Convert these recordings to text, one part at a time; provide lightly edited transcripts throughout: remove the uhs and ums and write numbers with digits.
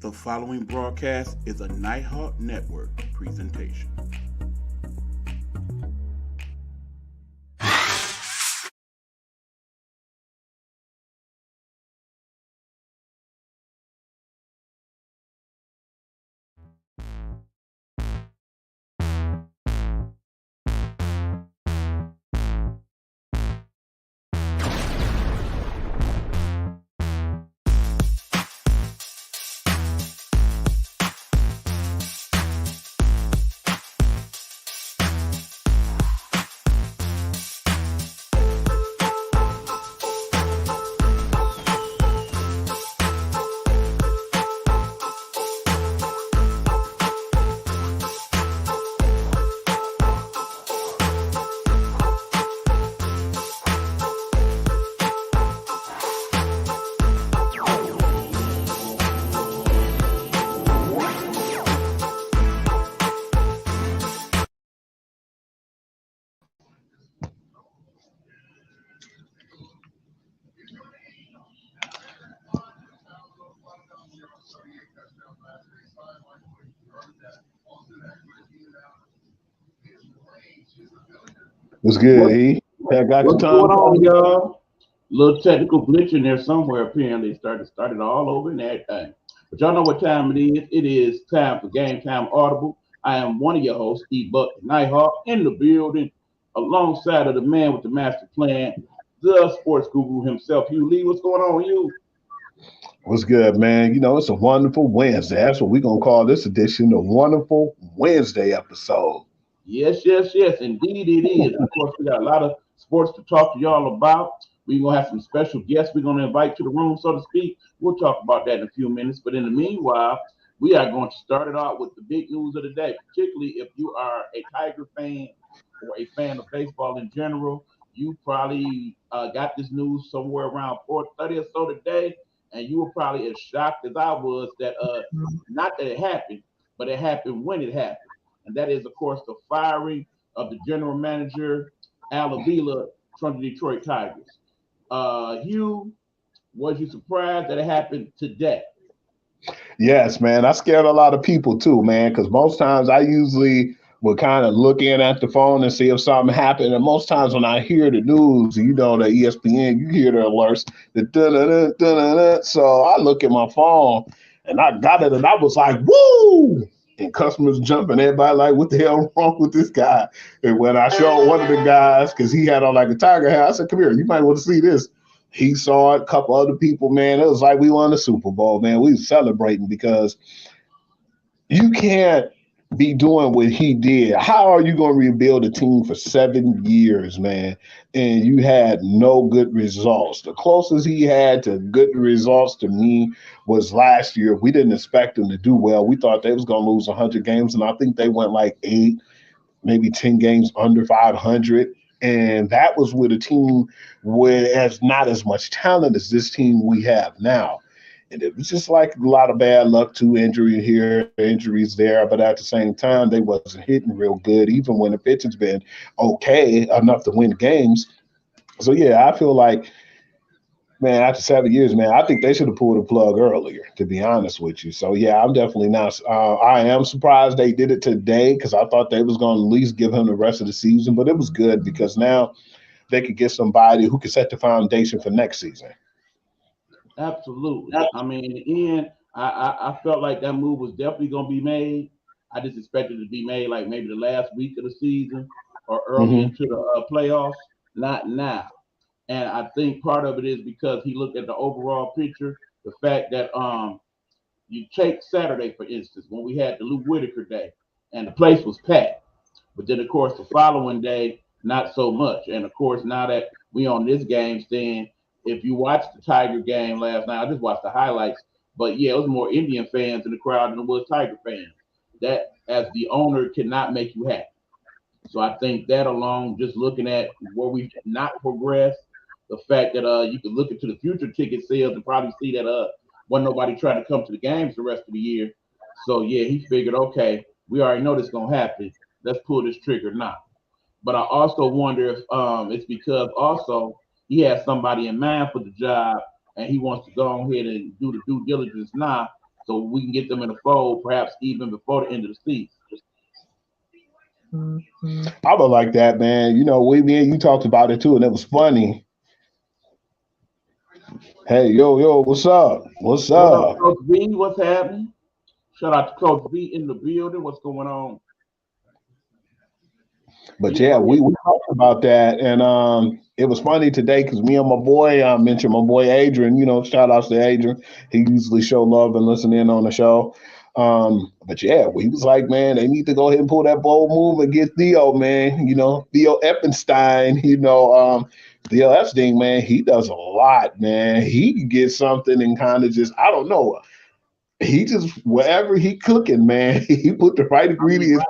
The following broadcast is a Nighthawk Network presentation. What's good, What, E? I got your what's going tongue on, tied? y'all? Little technical glitch in there somewhere. Apparently, started all over and everything. But y'all know what time it is. It is time for Gametime Audible. I am one of your hosts, E. Buck Nighthawk, in the building, alongside of the man with the master plan, the sports guru himself, Hugh Lee. What's going on, Hugh? What's good, man? You know, it's a wonderful Wednesday. That's what we're going to call this edition, the Wonderful Wednesday episode. Yes. Indeed, it is. Of course, we got a lot of sports to talk to y'all about. We're going to have some special guests we're going to invite to the room, so to speak. We'll talk about that in a few minutes. But in the meanwhile, we are going to start it out with the big news of the day, particularly if you are a Tiger fan or a fan of baseball in general. You probably got this news somewhere around 4:30 or so today, and you were probably as shocked as I was that not that it happened, but it happened when it happened. And that is, of course, the firing of the general manager, Al Avila, from the Detroit Tigers. Hugh, was you surprised that it happened today? Yes, man. I scared a lot of people too, man, because most times I usually will kind of look in at the phone and see if something happened. And most times when I hear the news, you know, the ESPN, you hear the alerts, the dun-dun-dun, dun-dun-dun. So I look at my phone and I got it and I was like, woo! And customers jumping, everybody like, what the hell wrong with this guy? And when I showed one of the guys, because he had on like a tiger hat, I said, come here, you might want to see this. He saw it, a couple other people, man. It was like we won the Super Bowl, man. We were celebrating because you can't be doing what he did. How are you going to rebuild a team for 7 years, man? And you had no good results. The closest he had to good results to me was last year. We didn't expect him to do well. We thought they was going to lose 100 games, and I think they went like 8, maybe 10 games under 500. And that was with a team with as not as much talent as this team we have now. And it was just like a lot of bad luck, too, injury here, injuries there. But at the same time, they wasn't hitting real good, even when the pitching's been okay enough to win games. So, yeah, I feel like, man, after 7 years, man, I think they should have pulled the plug earlier, to be honest with you. So, yeah, I'm definitely not. I am surprised they did it today because I thought they was going to at least give him the rest of the season. But it was good because now they could get somebody who could set the foundation for next season. Absolutely. I mean, in the end, I felt like that move was definitely going to be made. I just expected it to be made like maybe the last week of the season or early Mm-hmm. into the playoffs, not now. And I think part of it is because he looked at the overall picture, the fact that you take Saturday, for instance, when we had the Lou Whitaker Day, and the place was packed. But then, of course, the following day, not so much. And of course, now that we on this game stand, if you watched the Tiger game last night, I just watched the highlights. But yeah, it was more Indian fans in the crowd than it was Tiger fans. That, as the owner, cannot make you happy. So I think that alone, just looking at where we've not progressed, the fact that you can look into the future ticket sales and probably see that wasn't nobody trying to come to the games the rest of the year. So yeah, he figured, okay, we already know this is gonna happen. Let's pull this trigger now. But I also wonder if it's because also he has somebody in mind for the job and he wants to go ahead and do the due diligence now so we can get them in the fold, perhaps even before the end of the season. I would like that, man. You know, me and you talked about it too, and it was funny. Hey, yo, what's up? What's What up, up? Coach V? What's happening? Shout out to Coach V in the building. What's going on? But yeah, we talked about that, and it was funny today because me and my boy mentioned my boy Adrian. You know, shout outs to Adrian. He usually show love and listen in on the show. But yeah, he was like, man, they need to go ahead and pull that bold move and get Theo, man. You know, Theo Eppenstein. You know, Theo Epstein, man, he does a lot, man. He can get something and kind of just, I don't know. He just wherever he cooking, man, he put the right ingredients.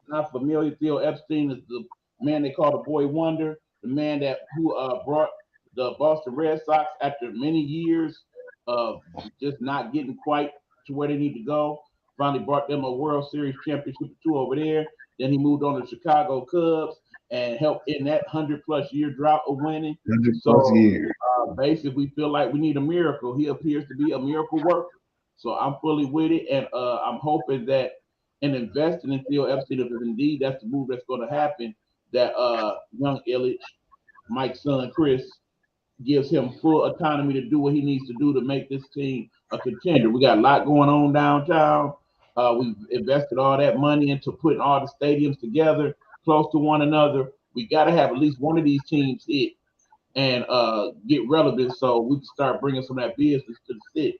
Not familiar. Theo Epstein is the man they call the Boy Wonder, the man who brought the Boston Red Sox after many years of just not getting quite to where they need to go. Finally brought them a World Series championship or two over there. Then he moved on to Chicago Cubs and helped in that 100+ year drought of winning. 100+ years. Basically, we feel like we need a miracle. He appears to be a miracle worker. So I'm fully with it, and I'm hoping that in investing in Theo Epstein, if indeed that's the move that's going to happen, that young Illich, Mike's son Chris, gives him full autonomy to do what he needs to do to make this team a contender. We got a lot going on downtown. We've invested all that money into putting all the stadiums together, close to one another. We got to have at least one of these teams hit and get relevant so we can start bringing some of that business to the city.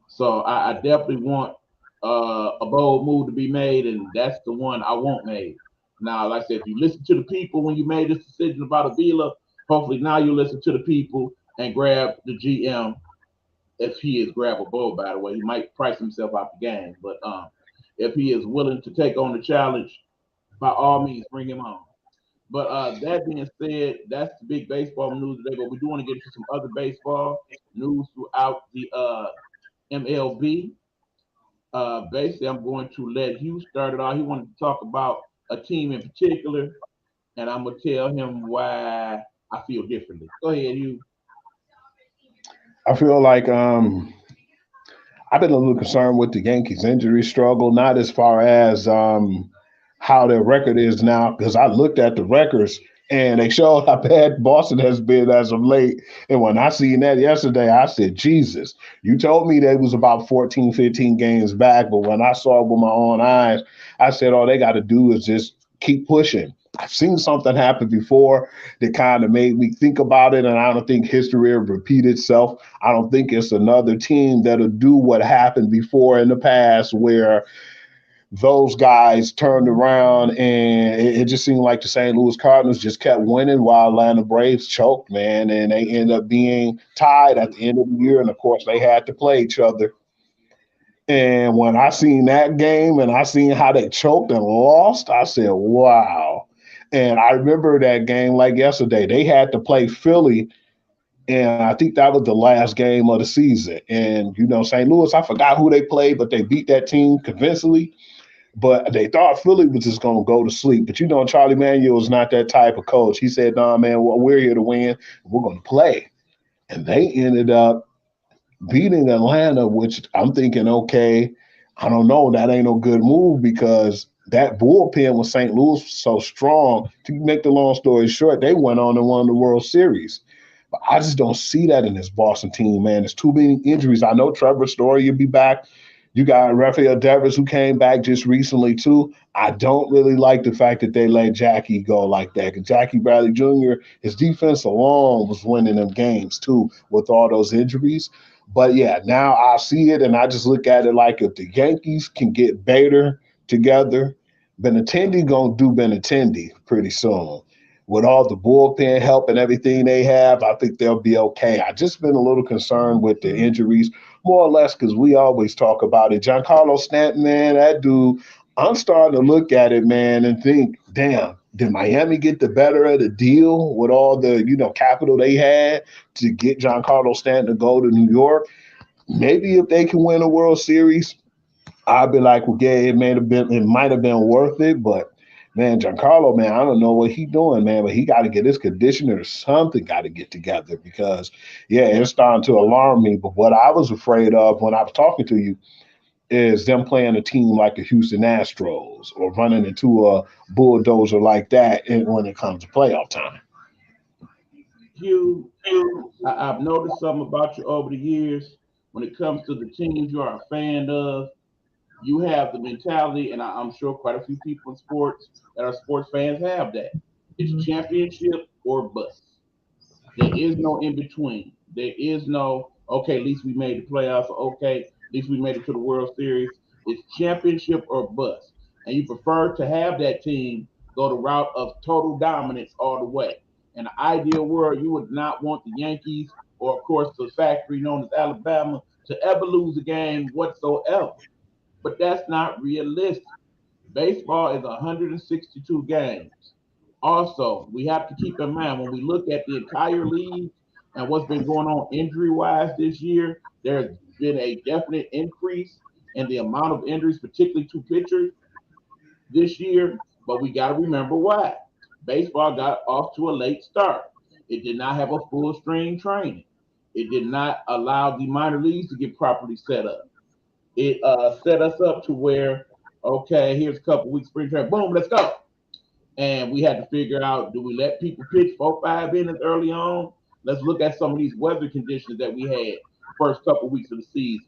So I definitely want a bold move to be made, and that's the one I want made. Now, like I said, if you listen to the people when you made this decision about Avila, hopefully now you listen to the people and grab the GM if he is grabbable, by the way. He might price himself out the game, but if he is willing to take on the challenge, by all means, bring him on. But that being said, that's the big baseball news today. But we do want to get into some other baseball news throughout the MLB. Basically, I'm going to let Hugh start it off. He wanted to talk about a team in particular, and I'm going to tell him why I feel differently. Go ahead, Hugh. I feel like I've been a little concerned with the Yankees injury struggle, not as far as how their record is now, because I looked at the records and they showed how bad Boston has been as of late. And when I seen that yesterday, I said, Jesus, you told me that it was about 14, 15 games back. But when I saw it with my own eyes, I said, all they got to do is just keep pushing. I've seen something happen before that kind of made me think about it, and I don't think history will repeat itself. I don't think it's another team that'll do what happened before in the past where those guys turned around and it just seemed like the St. Louis Cardinals just kept winning while Atlanta Braves choked, man, and they ended up being tied at the end of the year, and of course they had to play each other. And when I seen that game and I seen how they choked and lost, I said, wow. And I remember that game like yesterday. They had to play Philly, and I think that was the last game of the season. And, you know, St. Louis, I forgot who they played, but they beat that team convincingly. But they thought Philly was just going to go to sleep. But, you know, Charlie Manuel is not that type of coach. He said, no, man, well, we're here to win. We're going to play. And they ended up beating Atlanta, which I'm thinking, okay, I don't know, that ain't no good move because that bullpen with St. Louis was so strong. To make the long story short, they went on and won the World Series. But I just don't see that in this Boston team, man. There's too many injuries. I know Trevor Story will be back. You got Rafael Devers who came back just recently too. I don't really like the fact that they let Jackie go like that. Because Jackie Bradley Jr., his defense alone was winning them games too with all those injuries. But yeah, now I see it and I just look at it like if the Yankees can get Bader together, Benintendi gonna do Benintendi pretty soon. With all the bullpen help and everything they have, I think they'll be okay. I just been a little concerned with the injuries, more or less, because we always talk about it. Giancarlo Stanton, man, that dude, I'm starting to look at it, man, and think, damn, did Miami get the better of the deal with all the, you know, capital they had to get Giancarlo Stanton to go to New York? Maybe if they can win a World Series, I'd be like, well, yeah, it might have been worth it, but Man, Giancarlo, man, I don't know what he doing, man, but he got to get his conditioner or something got to get together because, yeah, it's starting to alarm me. But what I was afraid of when I was talking to you is them playing a team like the Houston Astros or running into a bulldozer like that when it comes to playoff time. Hugh, I've noticed something about you over the years. When it comes to the teams you are a fan of, you have the mentality, and I'm sure quite a few people in sports that are sports fans have that. It's championship or bust. There is no in between. There is no, okay, at least we made the playoffs. Okay, at least we made it to the World Series. It's championship or bust. And you prefer to have that team go the route of total dominance all the way. In the ideal world, you would not want the Yankees or, of course, the factory known as Alabama to ever lose a game whatsoever. But that's not realistic. Baseball is 162 games. Also, we have to keep in mind when we look at the entire league and what's been going on injury wise this year, there's been a definite increase in the amount of injuries, particularly to pitchers this year. But we got to remember why. Baseball got off to a late start. It did not have a full string training. It did not allow the minor leagues to get properly set up. It set us up to where, okay, here's a couple weeks spring training, boom, let's go. And we had to figure out, do we let people pitch 4-5 innings early on? Let's look at some of these weather conditions that we had first couple weeks of the season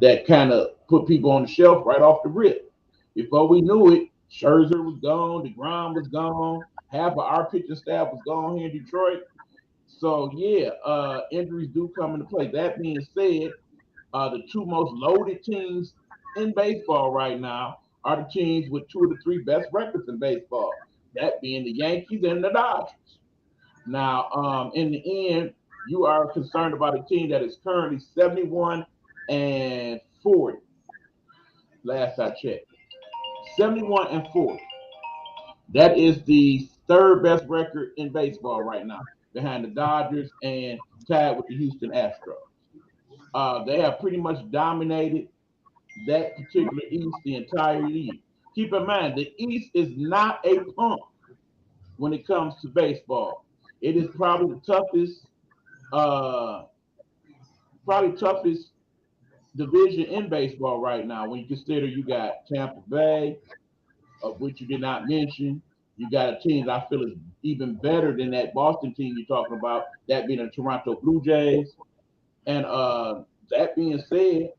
that kind of put people on the shelf right off the rip. Before we knew it, Scherzer was gone, DeGrom was gone, half of our pitching staff was gone here in Detroit. So yeah, injuries do come into play. That being said, the two most loaded teams in baseball right now are the teams with two of the three best records in baseball, that being the Yankees and the Dodgers. Now, in the end, you are concerned about a team that is currently 71 and 40. Last I checked, 71 and 40. That is the third best record in baseball right now, behind the Dodgers and tied with the Houston Astros. They have pretty much dominated that particular East the entire year. Keep in mind, the East is not a pump when it comes to baseball. It is uh, probably toughest division in baseball right now. When you consider you got Tampa Bay, of which you did not mention. You got a team that I feel is even better than that Boston team you're talking about, that being the Toronto Blue Jays. And that being said,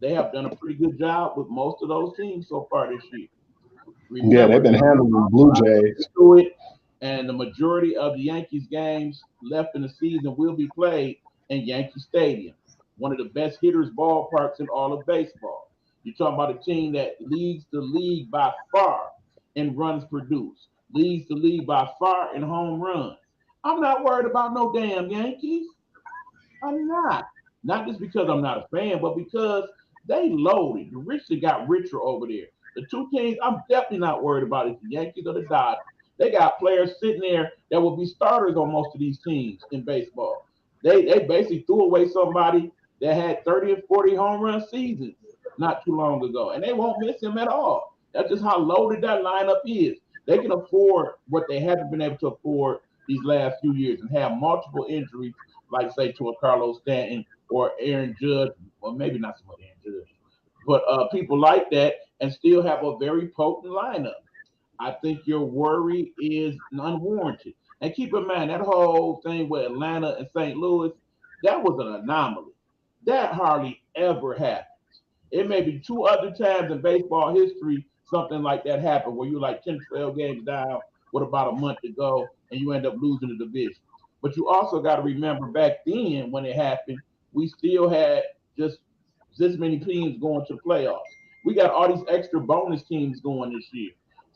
they have done a pretty good job with most of those teams so far this year. Yeah, they've Remember, been handling the Blue Jays. and the majority of the Yankees games left in the season will be played in Yankee Stadium, one of the best hitters ballparks in all of baseball. You're talking about a team that leads the league by far in runs produced, leads the league by far in home runs. I'm not worried about no damn Yankees. I'm not. Not just because I'm not a fan, but because they loaded. The rich got richer over there. The two teams I'm definitely not worried about is the Yankees or the Dodgers. They got players sitting there that will be starters on most of these teams in baseball. They basically threw away somebody that had 30 and 40 home run seasons not too long ago, and they won't miss him at all. That's just how loaded that lineup is. They can afford what they haven't been able to afford these last few years and have multiple injuries, like say to a Carlos Stanton or Aaron Judge, or maybe not so much Aaron Judge, but people like that, and still have a very potent lineup. I think your worry is unwarranted. And keep in mind that whole thing with Atlanta and St. Louis, that was an anomaly. That hardly ever happens. It may be two other times in baseball history something like that happened where you're like 10, 12 games down with about a month to go and you end up losing the division. But you also got to remember back then when it happened, we still had just this many teams going to the playoffs. We got all these extra bonus teams going this year.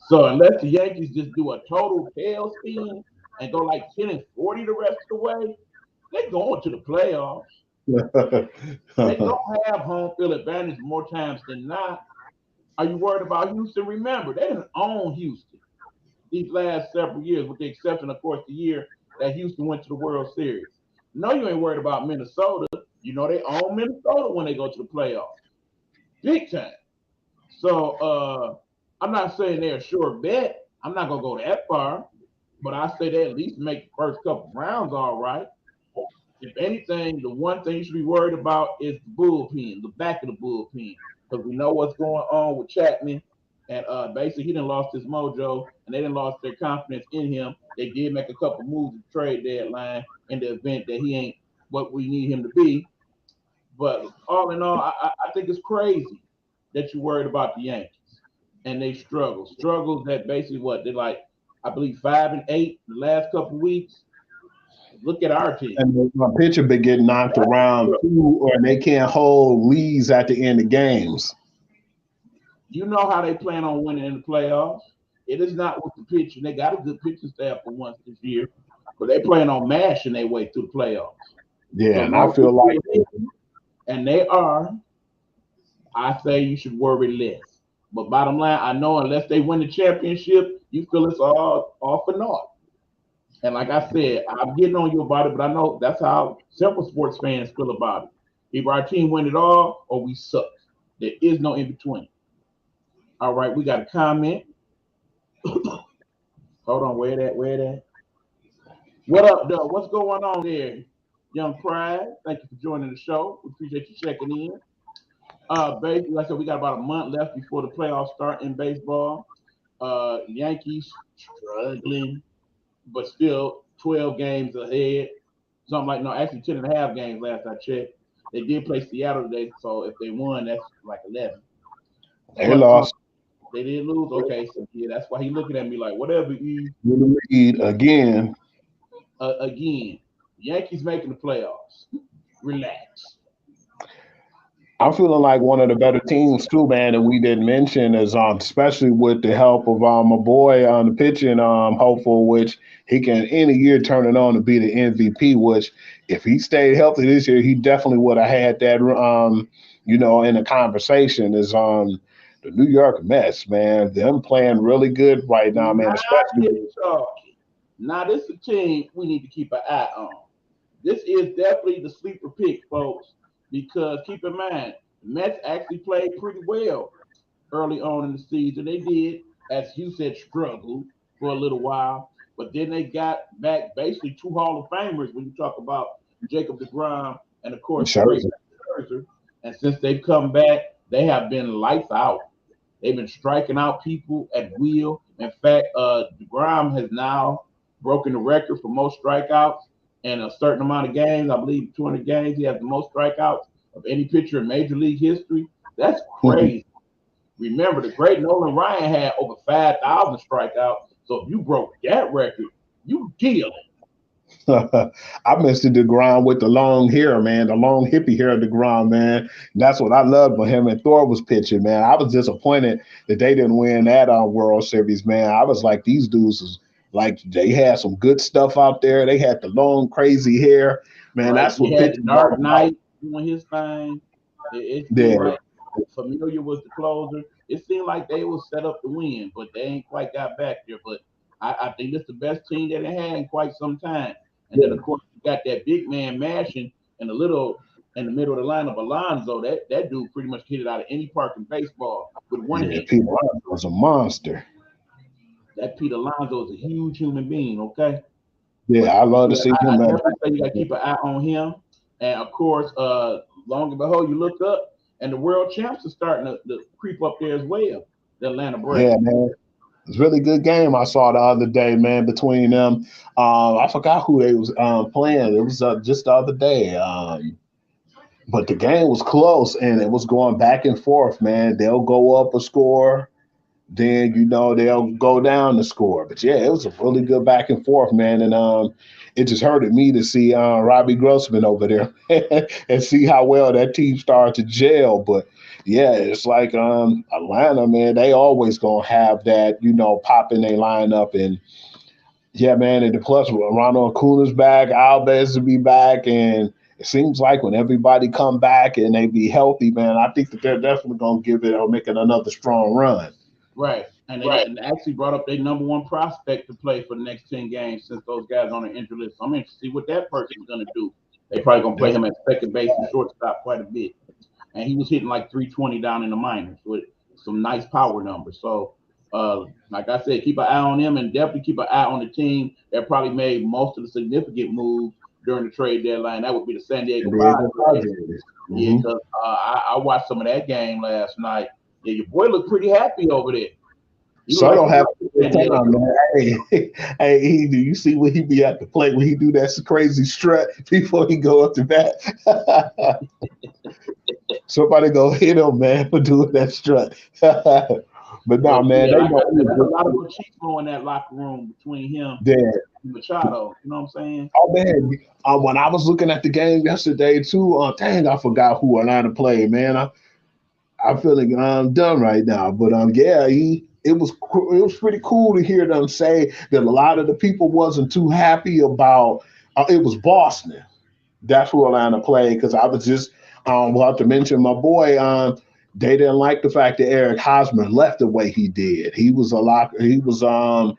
So unless the Yankees just do a total tailspin and go like 10 and 40 the rest of the way, they're going to the playoffs. They don't have home field advantage more times than not. Are you worried about Houston? Remember, they didn't own Houston these last several years, with the exception, of course, the year that Houston went to the World Series. No, you ain't worried about Minnesota. You know they own Minnesota when they go to the playoffs. Big time. So I'm not saying they're a sure bet, I'm not gonna go that far, but I say they at least make the first couple rounds all right. If anything, the one thing you should be worried about is the bullpen, the back of the bullpen, because we know what's going on with Chapman, and basically he done lost his mojo, and they done lost their confidence in him. They did make a couple moves at the trade deadline in the event that he ain't what we need him to be. But all in all, I think it's crazy that you're worried about the Yankees and they struggles that basically what they're like. I believe 5-8 the last couple weeks. Look at our team. And my pitcher been getting knocked around too, or they can't hold leads at the end of games. You know how they plan on winning in the playoffs. It is not with the pitching. They got a good pitching staff for once this year, but they plan on mashing their way through the playoffs. Yeah, so and I feel like, and they are. I say you should worry less. But bottom line, I know unless they win the championship, you feel it's all for naught. And like I said, I'm getting on you about it, but I know that's how several sports fans feel about it. Either our team win it all or we suck. There is no in between. All right, we got a comment. Hold on, where that? What up, though? What's going on there, Young Pride? Thank you for joining the show. We appreciate you checking in. Basically, like I said, we got about a month left before the playoffs start in baseball. Yankees struggling, but still 12 games ahead. Something like, no, actually 10 and a half games last I checked. They did play Seattle today, so if they won, that's like 11. They lost. They did lose. Okay, so yeah, that's why he's looking at me like, whatever. You lead again. Again, Yankees making the playoffs. Relax. I'm feeling like one of the better teams too, man, that we didn't mention is especially with the help of my boy on the pitching hopeful, which he can in a year turn it on to be the MVP, which if he stayed healthy this year, he definitely would have had that in the conversation is the New York Mets, man. Them playing really good right now, man. Especially now this is a team we need to keep an eye on. This is definitely the sleeper pick, folks. Because keep in mind, the Mets actually played pretty well early on in the season. They did, as you said, struggle for a little while. But then they got back basically two Hall of Famers when you talk about Jacob deGrom and, of course, Scherzer. And since they've come back, they have been lights out. They've been striking out people at will. In fact, deGrom has now broken the record for most strikeouts. In a certain amount of games, I believe 200 games, he has the most strikeouts of any pitcher in Major League history. That's crazy. Remember, the great Nolan Ryan had over 5,000 strikeouts. So if you broke that record, you dealing. I missed DeGrom with the long hair, man, the long hippie hair of DeGrom, man. That's what I loved when him and Thor was pitching, man. I was disappointed that they didn't win that World Series, man. I was like, these dudes is like they had some good stuff out there. They had the long, crazy hair, man. Right. That's what pitching. Dark Knight doing his thing. Like Familiar was the closer. It seemed like they were set up to win, but they ain't quite got back there. But I think it's the best team that they had in quite some time. And then, of course, you got that big man mashing in the middle of the lineup, Alonso. That dude pretty much hit it out of any park in baseball with one hit. Pete Alonso was a monster. That Pete Alonso is a huge human being, okay? Yeah, I love to see him. I definitely say you got to keep an eye on him. And, of course, long and behold, you look up, and the world champs are starting to creep up there as well, the Atlanta Braves. Yeah, man. It's a really good game I saw the other day, man, between them. I forgot who they was playing. It was just the other day. But the game was close, and it was going back and forth, man. They'll go up a score. Then, they'll go down the score. But, yeah, it was a really good back and forth, man. And it just hurted me to see Robbie Grossman over there and see how well that team started to gel. But, yeah, it's like Atlanta, man, they always going to have that, pop in their lineup. And, yeah, man, and plus Ronald Acuna's back, Alves will be back. And it seems like when everybody come back and they be healthy, man, I think that they're definitely going to give it or make it another strong run. Right. And they actually brought up their number one prospect to play for the next 10 games since those guys on the injury list. So I'm interested to see what that person's going to do. They probably going to play him at second base and shortstop quite a bit. And he was hitting like 320 down in the minors with some nice power numbers. So Like I said, keep an eye on them and definitely keep an eye on the team that probably made most of the significant moves during the trade deadline. That would be the San Diego Padres. Yeah, because I watched some of that game last night. Yeah, your boy looked pretty happy over there. So I don't have to time, man. Hey, do you see when he be at the plate when he do that crazy strut before he go up to bat? Somebody go hit him, man, for doing that strut. But no, man, yeah, there's a lot of machismo in that locker room between him and Machado. You know what I'm saying? Oh man, when I was looking at the game yesterday too, dang, I forgot who Atlanta played, man. I'm feeling done right now, but yeah, it was pretty cool to hear them say that a lot of the people wasn't too happy about. It was Boston. That's who Atlanta played because I was just well to mention my boy. They didn't like the fact that Eric Hosmer left the way he did. He was one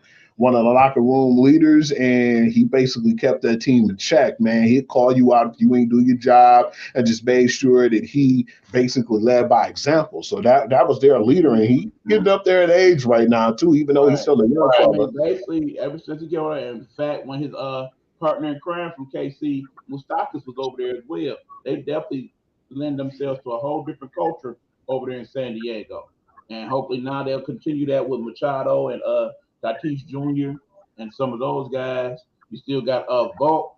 of the locker room leaders, and he basically kept that team in check, man. He'd call you out if you ain't do your job and just made sure that he basically led by example. So that was their leader, and he getting up there in age right now, too, even though he's still a young fella. I mean, basically, ever since he came on, in fact, when his partner in crime from KC, Moustakas, was over there as well, they definitely lend themselves to a whole different culture over there in San Diego. And hopefully now they'll continue that with Machado and Tatis Jr. and some of those guys. You still got Vault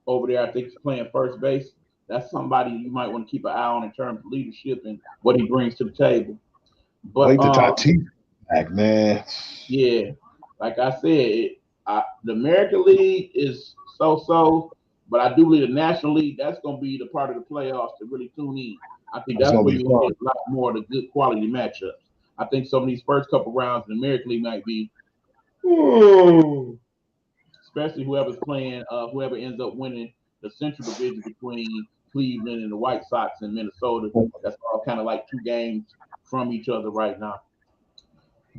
over there. I think he's playing first base. That's somebody you might want to keep an eye on in terms of leadership and what he brings to the table. But wait to Tatis back, man. Yeah, like I said, the American League is so, but I do believe the National League, that's going to be the part of the playoffs to really tune in. I think that's where you'll get a lot more of the good quality matchups. I think some of these first couple rounds in the American League might be, especially whoever's playing, whoever ends up winning the Central Division between Cleveland and the White Sox and Minnesota. That's all kind of like 2 games from each other right now.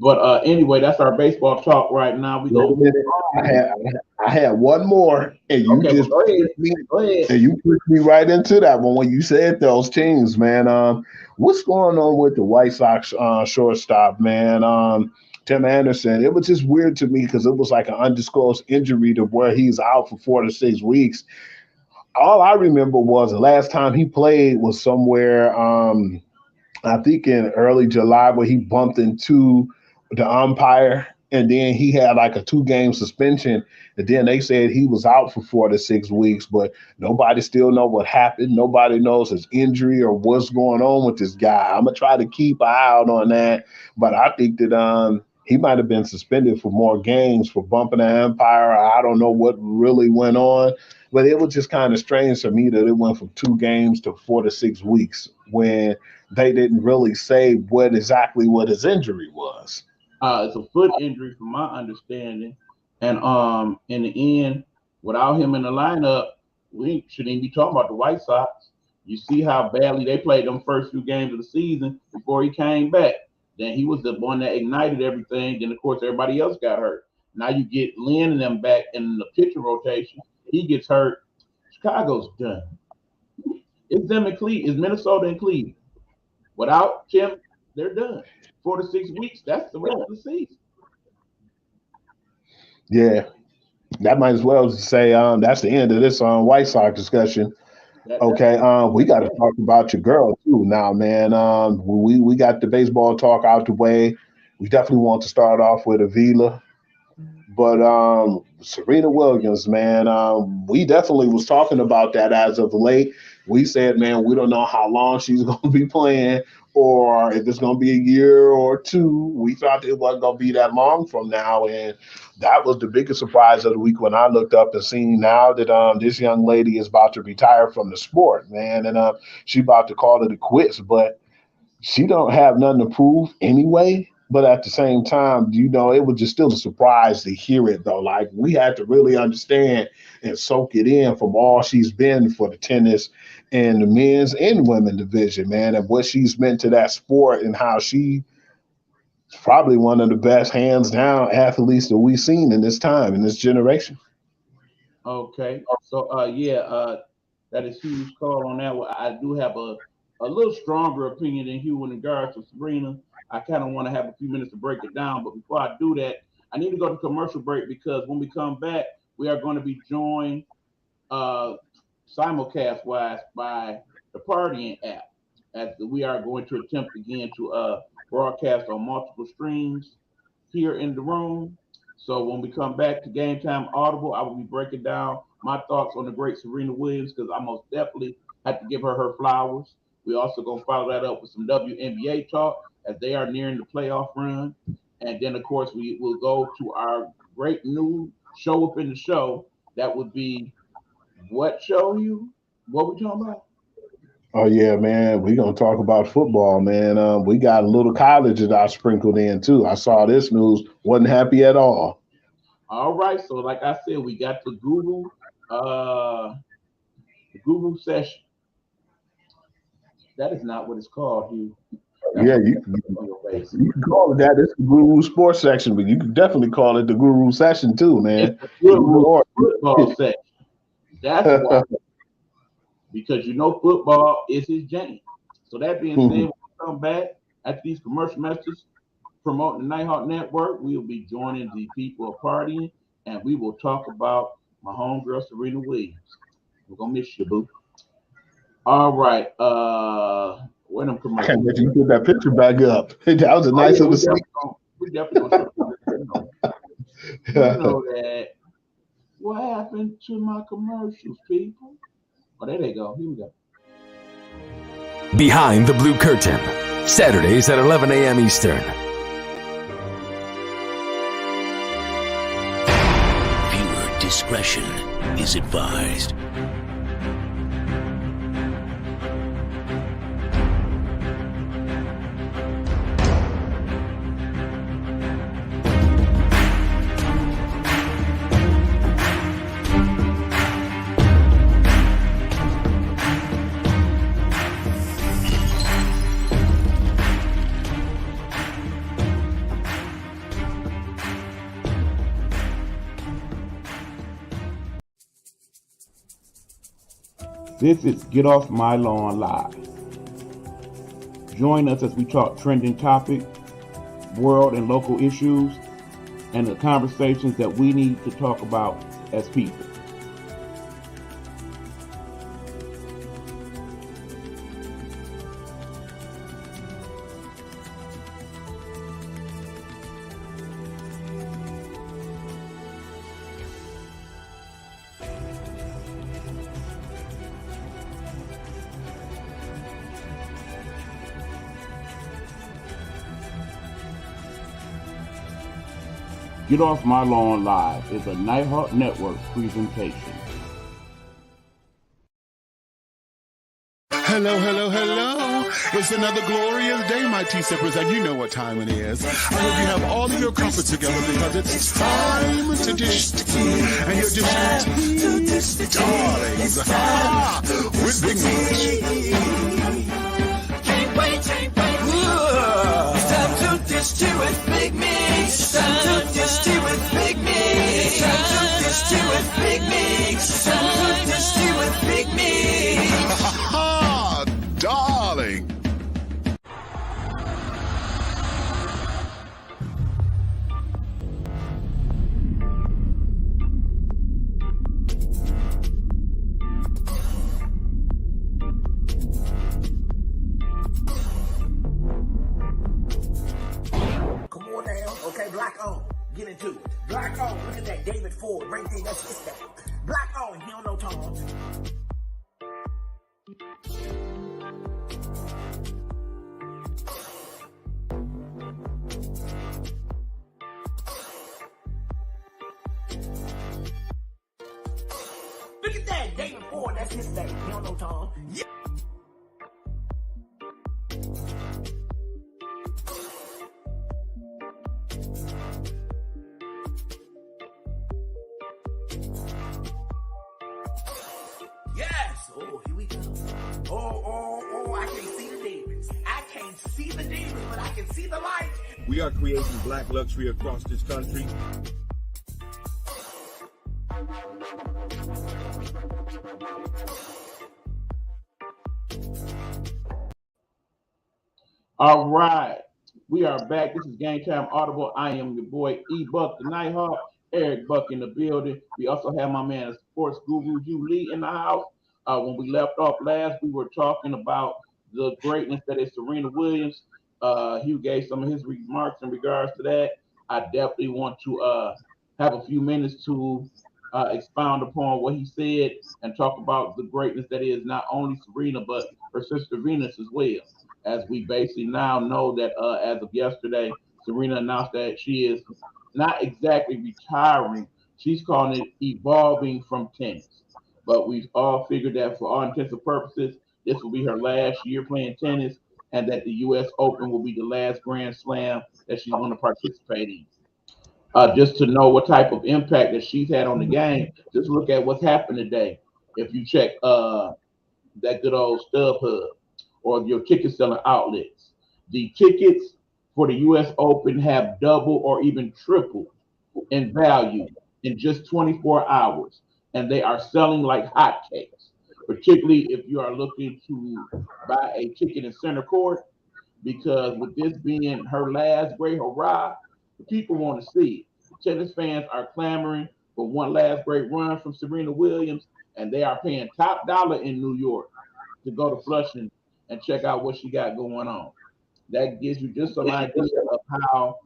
But anyway, that's our baseball talk right now. We gonna move on. I had one more, and you just go ahead. And you pushed me right into that one when you said those teams, man. What's going on with the White Sox shortstop, man? Tim Anderson. It was just weird to me because it was like an undisclosed injury to where he's out for 4 to 6 weeks. All I remember was the last time he played was somewhere, I think in early July, where he bumped into the umpire, and then he had like a 2-game suspension, and then they said he was out for 4 to 6 weeks, but nobody still know what happened. Nobody knows his injury or what's going on with this guy. I'm gonna try to keep an eye out on that, but I think that he might have been suspended for more games for bumping the umpire. I don't know what really went on, but it was just kind of strange to me that it went from 2 games to 4 to 6 weeks when they didn't really say what his injury was. It's a foot injury, from my understanding, and in the end, without him in the lineup, we shouldn't even be talking about the White Sox. You see how badly they played them first few games of the season before he came back. Then he was the one that ignited everything. Then of course everybody else got hurt. Now you get Lynn and them back in the pitching rotation. He gets hurt. Chicago's done. It's them in Cleveland. It's Minnesota and Cleveland. Without Tim, they're done. 4 to 6 weeks, that's the rest of the season. Yeah, that might as well say that's the end of this White Sox discussion. Okay, we got to talk about your girl too now, man. We got the baseball talk out the way. We definitely want to start off with Avila, but Serena Williams, man, we definitely was talking about that as of late. We said, man, we don't know how long she's going to be playing, or if it's going to be a year or 2. We thought it wasn't going to be that long from now, and that was the biggest surprise of the week when I looked up and seen now that this young lady is about to retire from the sport, man, and she about to call it a quits, but she don't have nothing to prove anyway. But at the same time, it was just still a surprise to hear it, though. Like, we had to really understand and soak it in from all she's been for the tennis and the men's and women division, man, and what she's meant to that sport and how she's probably one of the best, hands down, athletes that we've seen in this time, in this generation. Okay. So, that is Hugh's call on that one. I do have a little stronger opinion than Hugh in regards to Serena. I kind of want to have a few minutes to break it down. But before I do that, I need to go to commercial break because when we come back, we are going to be joined simulcast wise by the Partying app, as we are going to attempt again to broadcast on multiple streams here in the room. So when we come back to Gametime Audible, I will be breaking down my thoughts on the great Serena Williams because I most definitely have to give her flowers. We also gonna follow that up with some WNBA talk as they are nearing the playoff run, and then of course we will go to our great new show up in the show. That would be what show you? What we talking about? Oh yeah, man. We're gonna talk about football, man. We got a little college that I sprinkled in too. I saw this news, wasn't happy at all. All right, so like I said, we got the Guru session. That is not what it's called, Hugh. Yeah, you can call it that. It's the Guru Sports section, but you can definitely call it the Guru session too, man. It's the Guru football section. That's why. Because you know football is his jam. So that being said, when we come back after these commercial messages promoting the Nighthawk Network, we will be joining the people of Partying, and we will talk about my homegirl Serena Williams. We're gonna miss you, boo. All right. Where them commercials? I can't let you put that picture back up. That was a nice little sneak. We definitely gonna you know that. What happened to my commercials, people? Oh, there they go. Here we go. Behind the Blue Curtain, Saturdays at 11 a.m. Eastern. Viewer discretion is advised. This is Get Off My Lawn Live. Join us as we talk trending topics, world and local issues, and the conversations that we need to talk about as people. Get Off My Lawn Live is a Nighthawk Network presentation. Hello, hello, hello. It's another glorious day, my tea sippers, and you know what time it is. I hope you have all of your comforts together because it's time to dish tea. And you're dishing tea, darlings, with Big Meat. Can't wait. It's time to dish tea with Big Meat. It's time to dish tea with Big Meat. It's time to dish tea with Big Meat. It's time to dish tea with Big Meat. Darling. Come on now. Okay, black on. Get into it. Black on. Look at that. David Ford. Right there. That's his thing. Black on. He don't know Tom. Look at that. David Ford. That's his thing. He don't know Tom. Yeah. Yes. Oh, here we go. Oh, I can't see the demons. I can't see the demons, but I can see the light. We are creating black luxury across this country. All right. We are back. This is Gametime Audible. I am your boy E Buck, the Nighthawk. Eric Buck in the building. We also have my man, sports guru Hugh Lee, in the house. When we left off last, we were talking about the greatness that is Serena Williams. Hugh gave some of his remarks in regards to that. I definitely want to have a few minutes to expound upon what he said and talk about the greatness that is not only Serena, but her sister Venus as well. As we basically now know that as of yesterday, Serena announced that she is not exactly retiring. She's calling it evolving from tennis. But we've all figured that for all intents and purposes, this will be her last year playing tennis, and that the U.S. Open will be the last Grand Slam that she's going to participate in. Just to know what type of impact that she's had on the game, just look at what's happened today. If you check that good old StubHub or your ticket selling outlets, the tickets for the U.S. Open have doubled or even tripled in value in just 24 hours, and they are selling like hotcakes. Particularly if you are looking to buy a ticket in center court, because with this being her last great hurrah, the people want to see it. The tennis fans are clamoring for one last great run from Serena Williams, and they are paying top dollar in New York to go to Flushing and check out what she got going on. That gives you just an idea of how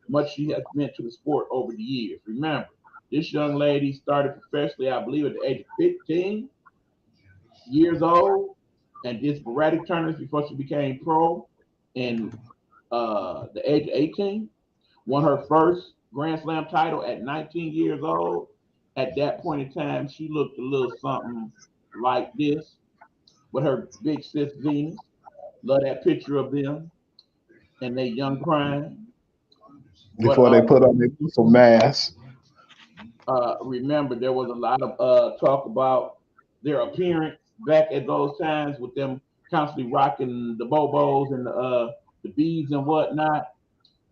much she has meant to the sport over the years. Remember, this young lady started professionally, I believe, at the age of 15 years old, and did sporadic tournaments before she became pro in the age of 18. Won her first Grand Slam title at 19 years old. At that point in time, she looked a little something like this with her big sis Venus. Love that picture of them and they young prime. Before they put on their muscle mask. Remember, there was a lot of talk about their appearance back at those times with them constantly rocking the bobos and the beads and whatnot.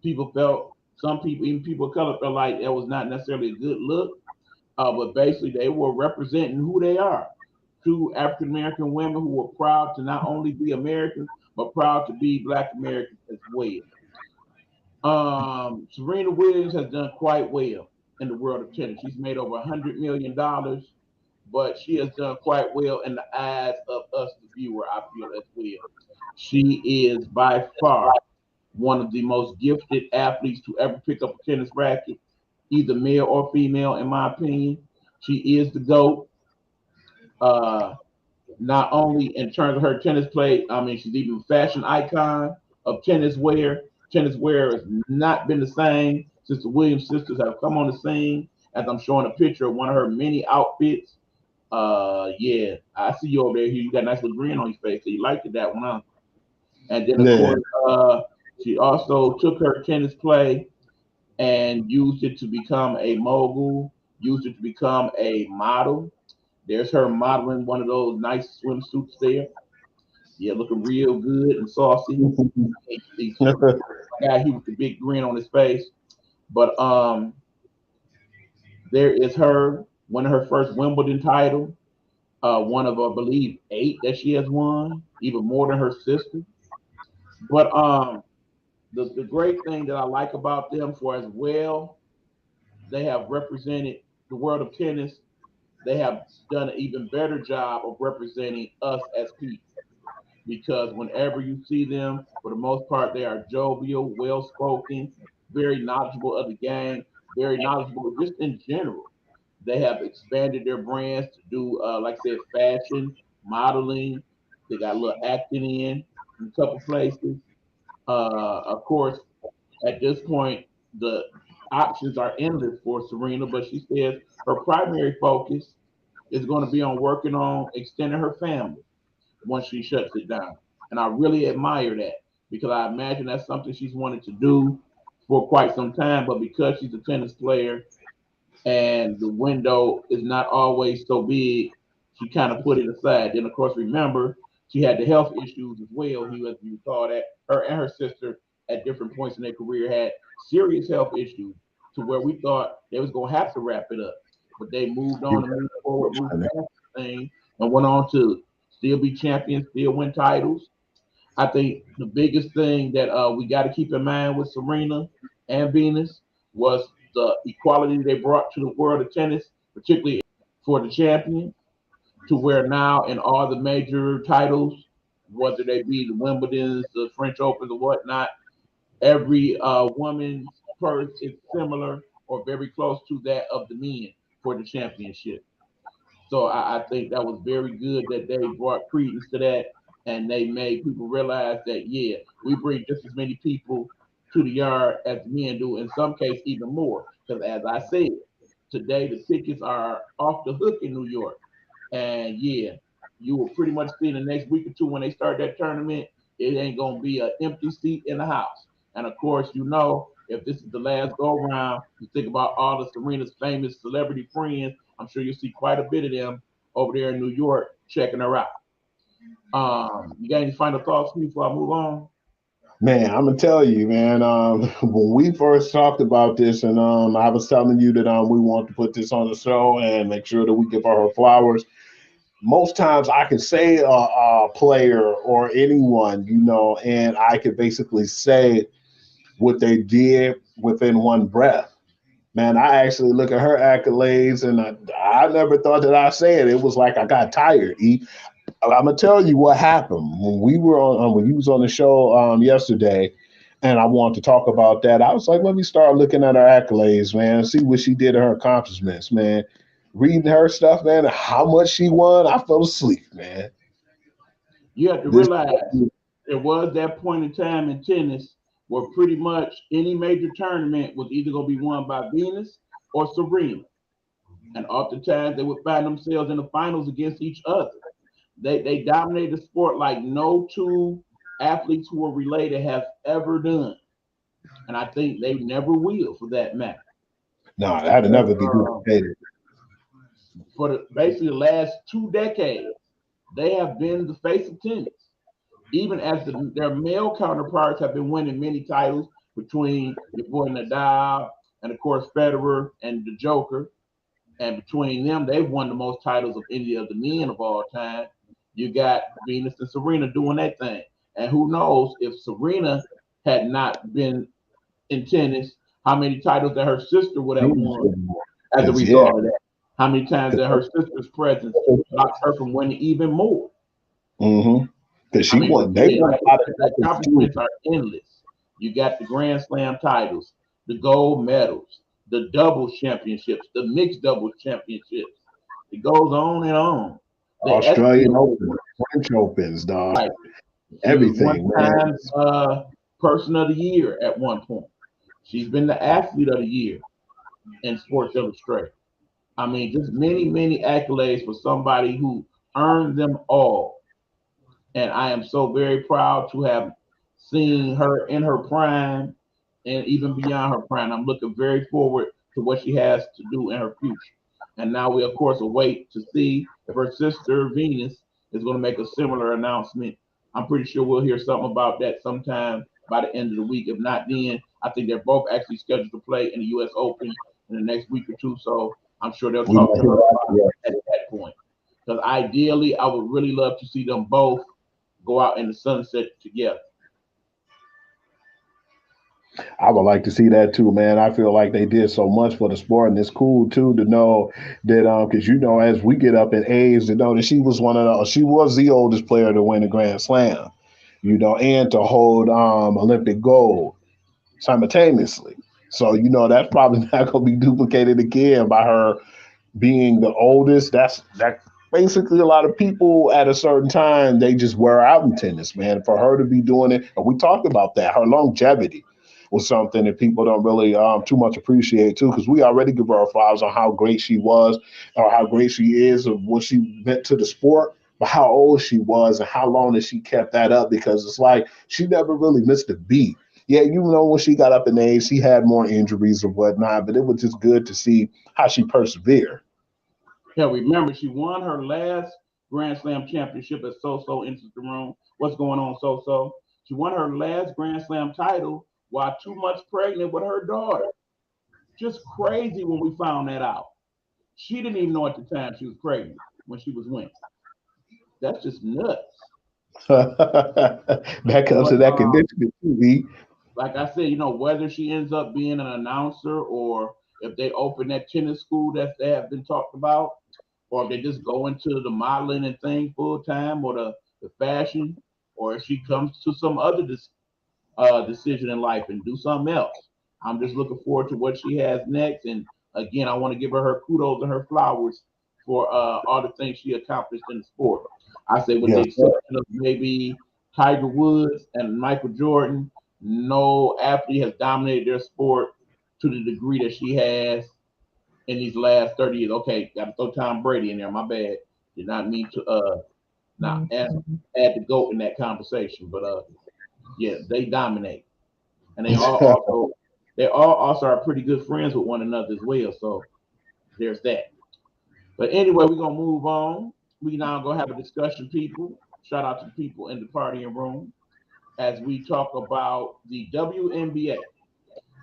People felt, some people, even people of color, felt like that was not necessarily a good look. But basically, they were representing who they are. Two African American women who were proud to not only be Americans, but proud to be Black Americans as well. Serena Williams has done quite well in the world of tennis. She's made over $100 million, but she has done quite well in the eyes of us, the viewer, I feel as well. She is by far one of the most gifted athletes to ever pick up a tennis racket, either male or female, in my opinion. She is the GOAT. Not only in terms of her tennis play, I mean, she's even a fashion icon of tennis wear. Tennis wear has not been the same since the Williams sisters have come on the scene, as I'm showing a picture of one of her many outfits. Yeah, I see you over there. You got a nice little grin on your face, so you liked it, that one, huh? And then, of course, she also took her tennis play and used it to become a mogul, used it to become a model. There's her modeling one of those nice swimsuits there. Yeah, looking real good and saucy. Guy, he with the big grin on his face. But there is her, one of her first Wimbledon title, one of, I believe, 8 that she has won, even more than her sister. But the great thing that I like about them, for as well, they have represented the world of tennis. They have done an even better job of representing us as people. Because whenever you see them, for the most part, they are jovial, well-spoken, very knowledgeable of the game, very knowledgeable just in general. They have expanded their brands to do, like I said, fashion, modeling. They got a little acting in a couple places. Of course, at this point, the options are endless for Serena, but she says her primary focus is going to be on working on extending her family once she shuts it down. And I really admire that, because I imagine that's something she's wanted to do for quite some time, but because she's a tennis player and the window is not always so big, she kind of put it aside. Then, of course, remember, she had the health issues as well. As you recall, that her and her sister at different points in their career had serious health issues, to where we thought they was going to have to wrap it up. But they moved on and moved forward, moved past the thing, and went on to still be champions, still win titles. I think the biggest thing that we got to keep in mind with Serena and Venus was the equality they brought to the world of tennis, particularly for the champion, to where now in all the major titles, whether they be the Wimbledons, the French Opens, or whatnot, every woman's purse is similar or very close to that of the men for the championship. So I think that was very good that they brought credence to that and they made people realize that, yeah, we bring just as many people to the yard as the men do, in some cases even more. Because as I said, today the tickets are off the hook in New York. And yeah, you will pretty much see in the next week or two when they start that tournament, it ain't going to be an empty seat in the house. And of course, if this is the last go round, you think about all of Serena's famous celebrity friends. I'm sure you'll see quite a bit of them over there in New York checking her out. You got any final thoughts before I move on? Man, I'm gonna tell you, man. When we first talked about this, and I was telling you that we want to put this on the show and make sure that we give her flowers. Most times, I can say a player or anyone, and I could basically say what they did within one breath. Man, I actually look at her accolades, and I never thought that I said it. It was like I got tired. I'm gonna tell you what happened when we were on when you was on the show yesterday, and I wanted to talk about that. I was like, let me start looking at her accolades, man, see what she did in her accomplishments, man. Reading her stuff, man, and how much she won, I fell asleep, man. You have to This, realize there was that point in time in tennis where pretty much any major tournament was either going to be won by Venus or Serena. And oftentimes they would find themselves in the finals against each other. They dominated the sport like no two athletes who are related have ever done. And I think they never will for that matter. no, that'd never be duplicated. For basically the last 2 decades, they have been the face of tennis. Even as their male counterparts have been winning many titles between your boy Nadal and of course Federer and the Joker. And between them, they've won the most titles of any of the men of all time. You got Venus and Serena doing that thing. And who knows if Serena had not been in tennis, how many titles that her sister would have won as a result of that. How many times that her sister's presence stopped her from winning even more. Mm-hmm. Because they won a lot of accomplishments are endless. You got the Grand Slam titles, the gold medals, the doubles championships, the mixed doubles championships. It goes on and on. The Australian Open, French Opens, dog. Right. Everything. One time person of the year at one point. She's been the athlete of the year in Sports Illustrated. I mean, just many, many accolades for somebody who earned them all. And I am so very proud to have seen her in her prime and even beyond her prime. I'm looking very forward to what she has to do in her future. And now we, of course, await to see if her sister Venus is going to make a similar announcement. I'm pretty sure we'll hear something about that sometime by the end of the week. If not then, I think they're both actually scheduled to play in the U.S. Open in the next week or two. So I'm sure they'll talk to her about it at that point. Because ideally, I would really love to see them both go out in the sunset together. I would like to see that too, man. I feel like they did so much for the sport, and it's cool too to know that because as we get up in age, to know that she was the oldest player to win a Grand Slam, and to hold Olympic gold simultaneously. So that's probably not going to be duplicated again by her being the oldest. That basically a lot of people at a certain time they just wear out in tennis, man. For her to be doing it, and we talked about that, her longevity was something that people don't really too much appreciate too, because we already give her flowers on how great she was or how great she is of what she meant to the sport, but how old she was and how long that she kept that up, because it's like she never really missed a beat. Yeah, when she got up in age, she had more injuries or whatnot, but it was just good to see how she persevered. Yeah, remember, she won her last Grand Slam championship as So-So enters the room. What's going on, So-So? She won her last Grand Slam title while 2 months pregnant with her daughter. Just crazy when we found that out. She didn't even know at the time she was pregnant when she was winning. That's just nuts. That comes to But that conditioning too, B. like I said, whether she ends up being an announcer or if they open that tennis school that they have been talked about, or if they just go into the modeling and thing full time or the fashion, or if she comes to some other decision in life and do something else. I'm just looking forward to what she has next. And again, I want to give her kudos and her flowers for all the things she accomplished in the sport. I say, with the Yes, sir. exception of maybe Tiger Woods and Michael Jordan, no athlete has dominated their sport to the degree that she has in these last 30 years. Okay, got to throw Tom Brady in there. My bad. Did not mean to not add the GOAT in that conversation, but yeah, they dominate, and they all also are pretty good friends with one another as well. So there's that. But anyway, we're gonna move on. We now gonna have a discussion, people. Shout out to the people in the partying room as we talk about the WNBA.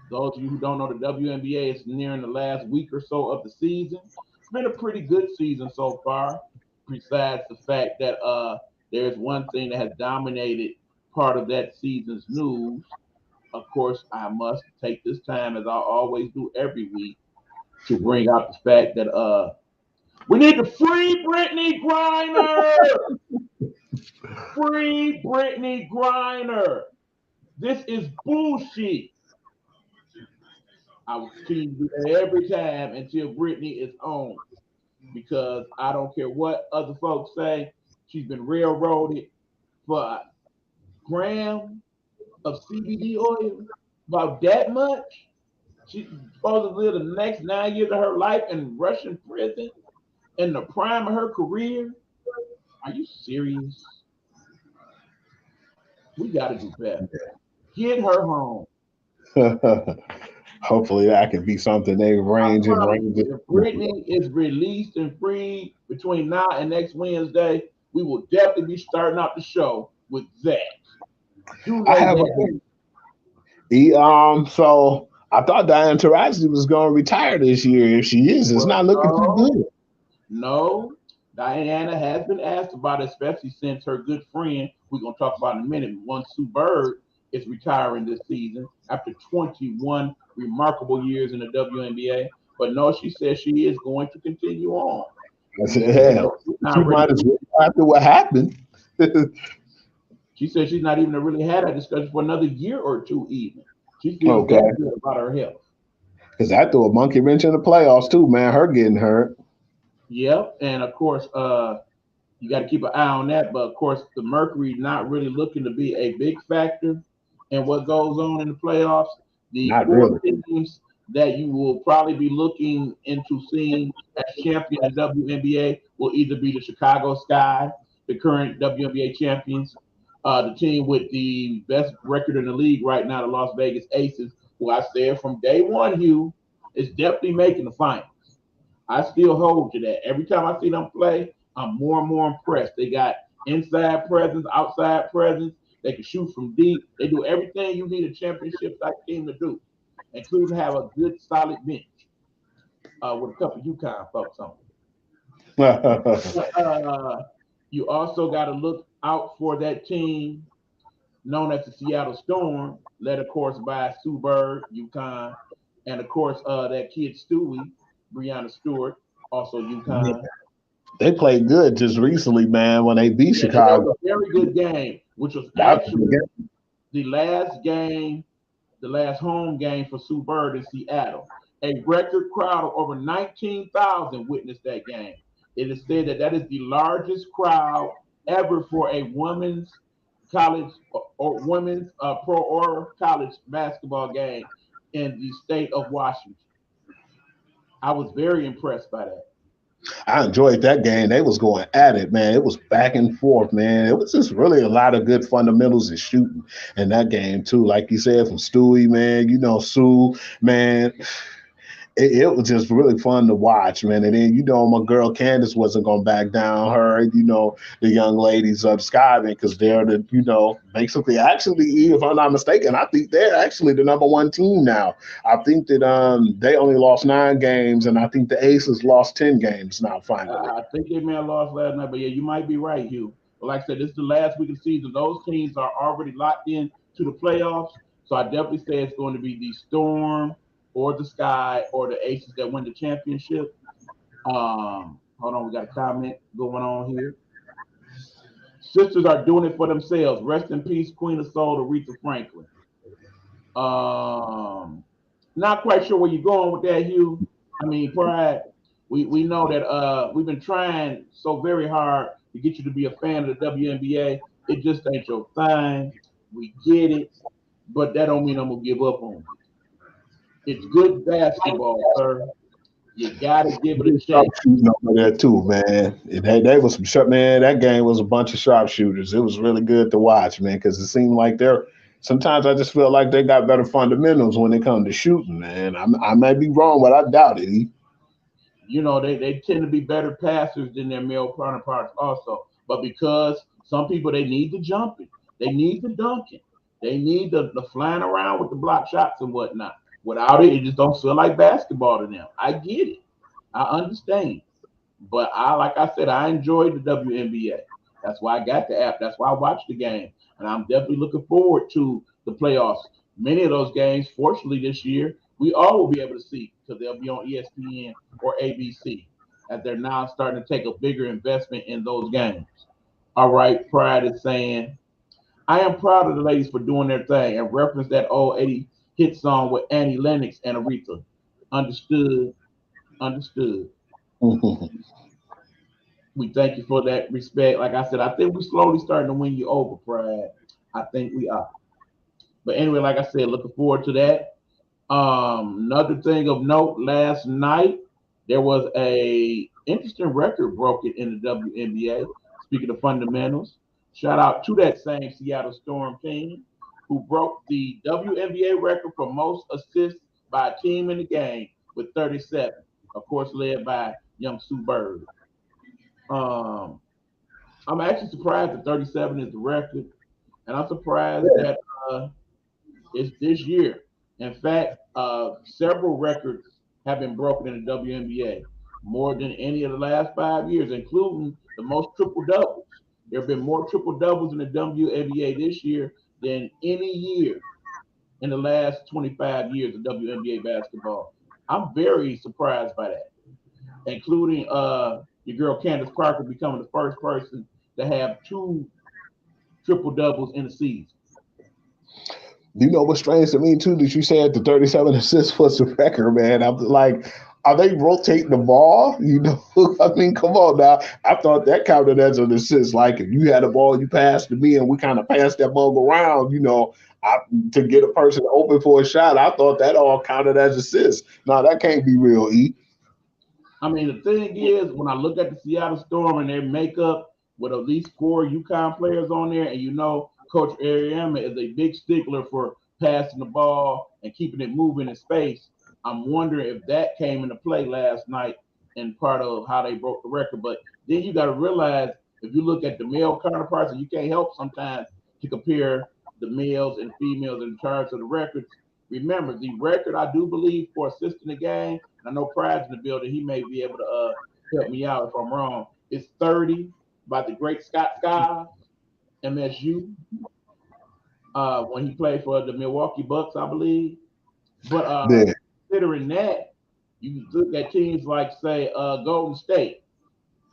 Those of you who don't know, the WNBA is nearing the last week or so of the season. It's been a pretty good season so far, besides the fact that there's one thing that has dominated part of that season's news. Of course, I must take this time, as I always do every week, to bring out the fact that we need to free Brittany Griner. Free Brittany Griner. This is bullshit. I will continue to do that every time until Brittany is on, because I don't care what other folks say. She's been railroaded for a gram of CBD oil, about that much. She's supposed to live the next 9 years of her life in Russian prison in the prime of her career. Are you serious? We got to do better. Get her home. Hopefully that can be something they range and range. If Brittany is released and free between now and next Wednesday, we will definitely be starting out the show with that. I have so I thought Diana Taurasi was going to retire this year. If she is, it's not looking too good. No, Diana has been asked about it, especially since her good friend, we're going to talk about in a minute, one Sue Bird, is retiring this season after 21 remarkable years in the WNBA. But no, she says she is going to continue on. I said, hell, she might as well after what happened. She said she's not even really had that discussion for another year or two even. She feels that good about her health. Because that threw a monkey wrench in the playoffs too, man. Her getting hurt. Yep, and of course, you got to keep an eye on that. But of course, the Mercury not really looking to be a big factor in what goes on in the playoffs. The four teams that you will probably be looking into seeing as champion in the WNBA will either be the Chicago Sky, the current WNBA champions, the team with the best record in the league right now, the Las Vegas Aces, who I said from day one, Hugh, is definitely making the finals. I still hold to that. Every time I see them play, I'm more and more impressed. They got inside presence, outside presence. They can shoot from deep. They do everything you need a championship-type team to do, including have a good, solid bench with a couple UConn folks on it. You also got to look out for that team known as the Seattle Storm, led, of course, by Sue Bird, UConn, and, of course, that kid Stewie, Breanna Stewart, also UConn. They played good just recently, man, when they beat Chicago. It was a very good game, which was actually the last home game for Sue Bird in Seattle. A record crowd of over 19,000 witnessed that game. It is said that is the largest crowd ever for a women's college or women's pro or college basketball game in the state of Washington. I was very impressed by that. I enjoyed that game. They was going at it, man. It was back and forth, man. It was just really a lot of good fundamentals and shooting in that game, too. Like you said, from Stewie, man, Sue, man. It was just really fun to watch, man. And then, my girl Candace wasn't going to back down. Her, the young ladies of Skybin, because they're the, basically, actually, if I'm not mistaken, I think they're actually the number one team now. I think that they only lost 9 games, and I think the Aces lost 10 games now, finally. I think they may have lost last night, but yeah, you might be right, Hugh. But like I said, this is the last week of the season. Those teams are already locked in to the playoffs. So I definitely say it's going to be the Storm or the Sky or the Aces that win the championship. Hold on, we got a comment going on here. Sisters are doing it for themselves. Rest in peace, Queen of Soul, Aretha Franklin. Not quite sure where you're going with that, Hugh. I mean, Pride, we know that we've been trying so very hard to get you to be a fan of the WNBA. It just ain't your thing. We get it, but that don't mean I'm gonna give up on it. It's good basketball, sir. You gotta give it a chance. Shooting over there too, man. They was some shot, man. That game was a bunch of sharpshooters. It was really good to watch, man, because it seemed like they're. Sometimes I just feel like they got better fundamentals when it comes to shooting, man. I may be wrong, but I doubt it. You know, they tend to be better passers than their male counterparts also. But because some people, they need the jumping, they need the dunking, they need the flying around with the block shots and whatnot. Without it, it just don't feel like basketball to them. I get it. I understand. But like I said, I enjoyed the WNBA. That's why I got the app. That's why I watched the game. And I'm definitely looking forward to the playoffs. Many of those games, fortunately, this year, we all will be able to see because they'll be on ESPN or ABC as they're now starting to take a bigger investment in those games. All right, Pride is saying, I am proud of the ladies for doing their thing and reference that old 80 hit song with Annie Lennox and Aretha. Understood. We thank you for that respect. Like I said, I think we're slowly starting to win you over, Pride. I think we are. But anyway, like I said, looking forward to that. Another thing of note, last night, there was a interesting record broken in the WNBA. Speaking of fundamentals, shout out to that same Seattle Storm team who broke the WNBA record for most assists by a team in the game with 37. Of course, led by young Sue Bird. I'm actually surprised that 37 is the record, and I'm surprised that it's this year. In fact, several records have been broken in the WNBA, more than any of the last 5 years, including the most triple doubles. There have been more triple doubles in the WNBA this year than any year in the last 25 years of WNBA basketball. I'm very surprised by that, including your girl Candace Parker becoming the first person to have 2 triple doubles in a season. You know what's strange to me too that you said the 37 assists was the record, man. I'm like, are they rotating the ball? You know, I mean, come on now. I thought that counted as an assist. Like if you had a ball, you passed to me, and we kind of passed that ball around. You know, to get a person open for a shot. I thought that all counted as assists. No, that can't be real, E. I mean, the thing is, when I look at the Seattle Storm and their makeup with at least 4 UConn players on there, and you know, Coach Ariema is a big stickler for passing the ball and keeping it moving in space. I'm wondering if that came into play last night and part of how they broke the record. But then you got to realize if you look at the male counterparts, and you can't help sometimes to compare the males and females in charge of the records. Remember, the record, I do believe, for assist in the game, and I know Pride's in the building, he may be able to help me out if I'm wrong, it's 30 by the great Scott Skiles, MSU, when he played for the Milwaukee Bucks, I believe. But considering that, you look at teams like, say, Golden State.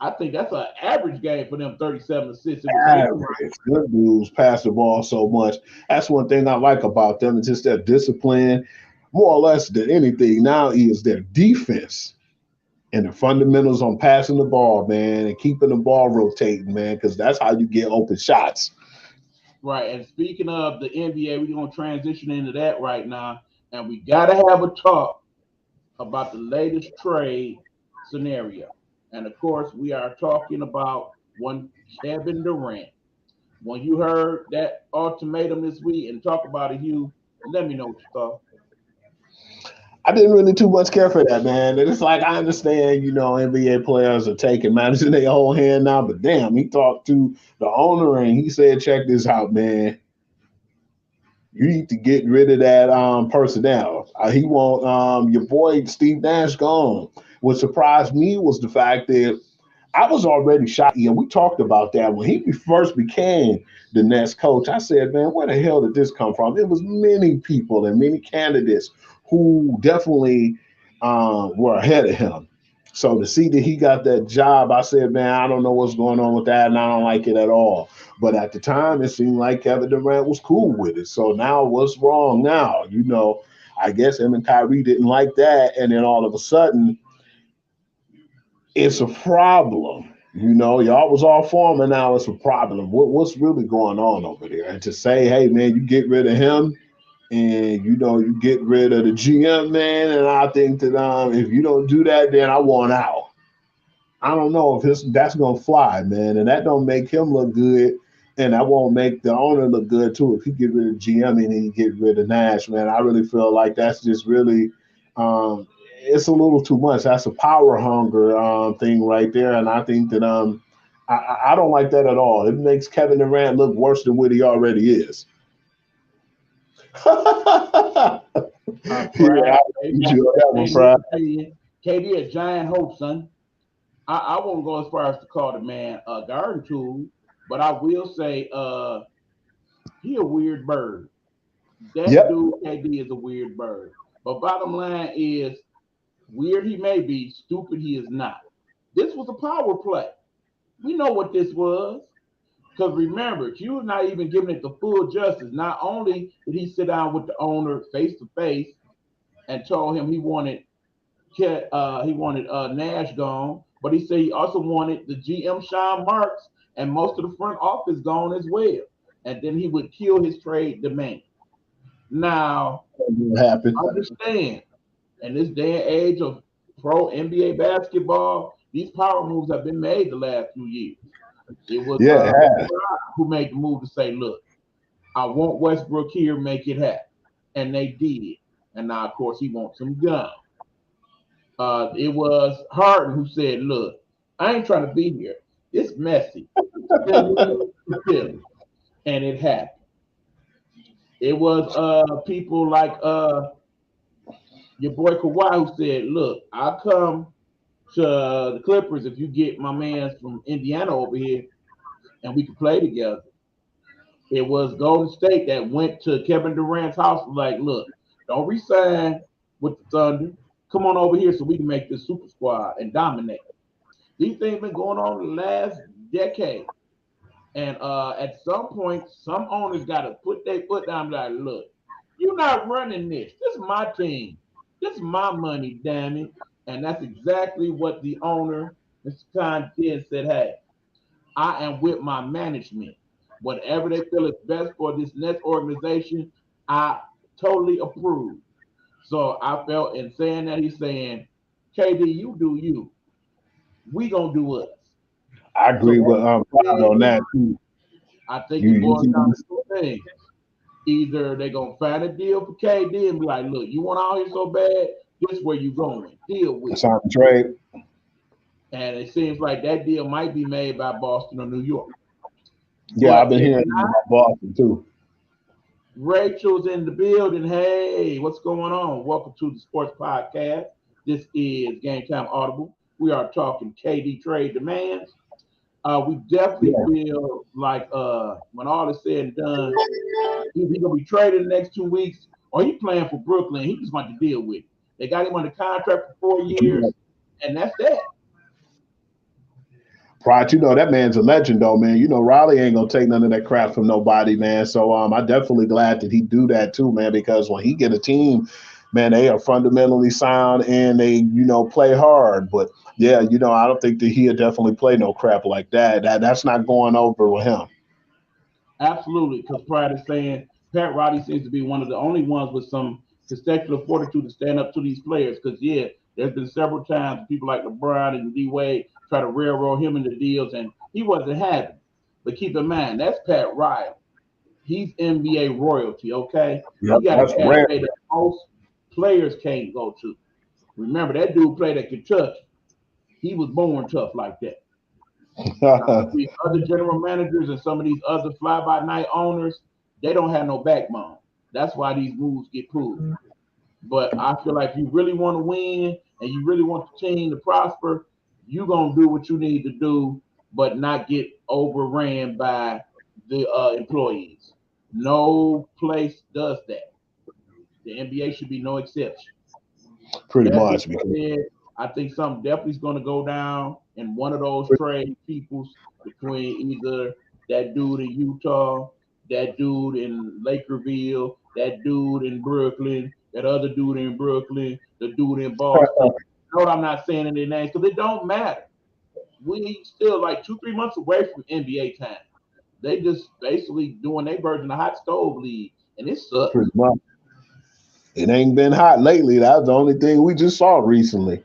I think that's an average game for them, 37 assists. Good dudes pass the ball so much. That's one thing I like about them. It's just their discipline, more or less than anything now, is their defense and the fundamentals on passing the ball, man, and keeping the ball rotating, man, because that's how you get open shots. Right, and speaking of the NBA, we're going to transition into that right now, and we got to have a talk about the latest trade scenario. And, of course, we are talking about one Kevin Durant. When you heard that ultimatum this week and talk about it, Hugh, let me know what you thought. I didn't really too much care for that, man. And it's like, I understand, you know, NBA players are taking matters in their own hand now, but damn, he talked to the owner and he said, check this out, man. You need to get rid of that personnel. He want your boy Steve Nash gone. What surprised me was the fact that I was already shocked, and we talked about that when he first became the Nets coach. I said, man, where the hell did this come from? It was many people and many candidates who definitely were ahead of him. So to see that he got that job, I said, man, I don't know what's going on with that, and I don't like it at all. But at the time, it seemed like Kevin Durant was cool with it. So now what's wrong now? I guess him and Kyrie didn't like that, and then all of a sudden, it's a problem. Y'all was all for him, and now it's a problem. What's really going on over there? And to say, hey, man, you get rid of him, and you get rid of the GM, man. And I think that if you don't do that, then I want out. I don't know if that's gonna fly, man, and that don't make him look good, and that won't make the owner look good too. If he get rid of GM and he get rid of Nash, man, I really feel like that's just really. It's a little too much. That's a power hunger thing right there, and I think that I don't like that at all. It makes Kevin Durant look worse than what he already is. KD a giant hope, son. I won't go as far as to call the man a garden tool, but I will say he a weird bird. That dude KD is a weird bird. But bottom line is, weird he may be, stupid he is not. This was a power play. We know what this was. Because remember, Q was not even giving it the full justice. Not only did he sit down with the owner face to face and told him he wanted Nash gone, but he said he also wanted the GM Sean Marks and most of the front office gone as well. And then he would kill his trade demand. Now, understand, in this day and age of pro NBA basketball, these power moves have been made the last few years. It was who made the move to say, look, I want Westbrook here, make it happen. And they did. And now, of course, he wants some gun. It was Harden who said, look, I ain't trying to be here. It's messy. And it happened. It was people like your boy Kawhi who said, look, I'll come to the Clippers if you get my man from Indiana over here and we can play together. It was Golden State that went to Kevin Durant's house like, look, don't resign with the Thunder. Come on over here so we can make this super squad and dominate. These things been going on the last decade. And at some point, some owners got to put their foot down and be like, look, you're not running this. This is my team. This is my money, damn it. And that's exactly what the owner, Mr. Khan, did, said, hey, I am with my management. Whatever they feel is best for this Nets organization, I totally approve. So I felt in saying that, he's saying, KD, you do you. We gonna do us. I agree with Clyde on that too. I think it boils down to two things. Either they're gonna find a deal for KD and be like, look, you want out here so bad, this is where you going. Deal with it. On the trade. And it seems like that deal might be made by Boston or New York. Yeah, I've been hearing about Boston too. Rachel's in the building. Hey, what's going on? Welcome to the Sports Podcast. This is Gametime Audible. We are talking KD trade demands. We definitely feel like when all is said and done, he's gonna be traded in the next 2 weeks, or he playing for Brooklyn. He just want to deal with it. They got him under contract for 4 years, and that's that. Pride, that man's a legend, though, man. Riley ain't gonna take none of that crap from nobody, man. So I'm definitely glad that he do that too, man. Because when he get a team, man, they are fundamentally sound and they, play hard. But yeah, I don't think that he'll definitely play no crap like that. That's not going over with him. Absolutely, because Pride is saying Pat Riley seems to be one of the only ones with some testicular fortitude to stand up to these players. Because there's been several times people like LeBron and D Wade try to railroad him into deals, and he wasn't having. But keep in mind, that's Pat Riley. He's NBA royalty, okay? Yep, he got a cafe that most players can't go to. Remember, that dude played at Kentucky. He was born tough like that. These other general managers and some of these other fly-by-night owners, they don't have no backbone. That's why these moves get pulled. But I feel like if you really want to win and you really want the team to prosper, you're gonna do what you need to do, but not get overran by the employees. No place does that. The NBA should be no exception. Pretty That much. being said, I think something definitely is going to go down in one of those trade peoples between either that dude in Utah, that dude in Lakerville, that dude in Brooklyn, that other dude in Brooklyn, the dude in Boston. Note I'm not saying any names because it don't matter. We still like 2-3 months away from NBA time. They just basically doing their version of hot stove league, and it sucks. Pretty much. It ain't been hot lately. That's the only thing we just saw recently.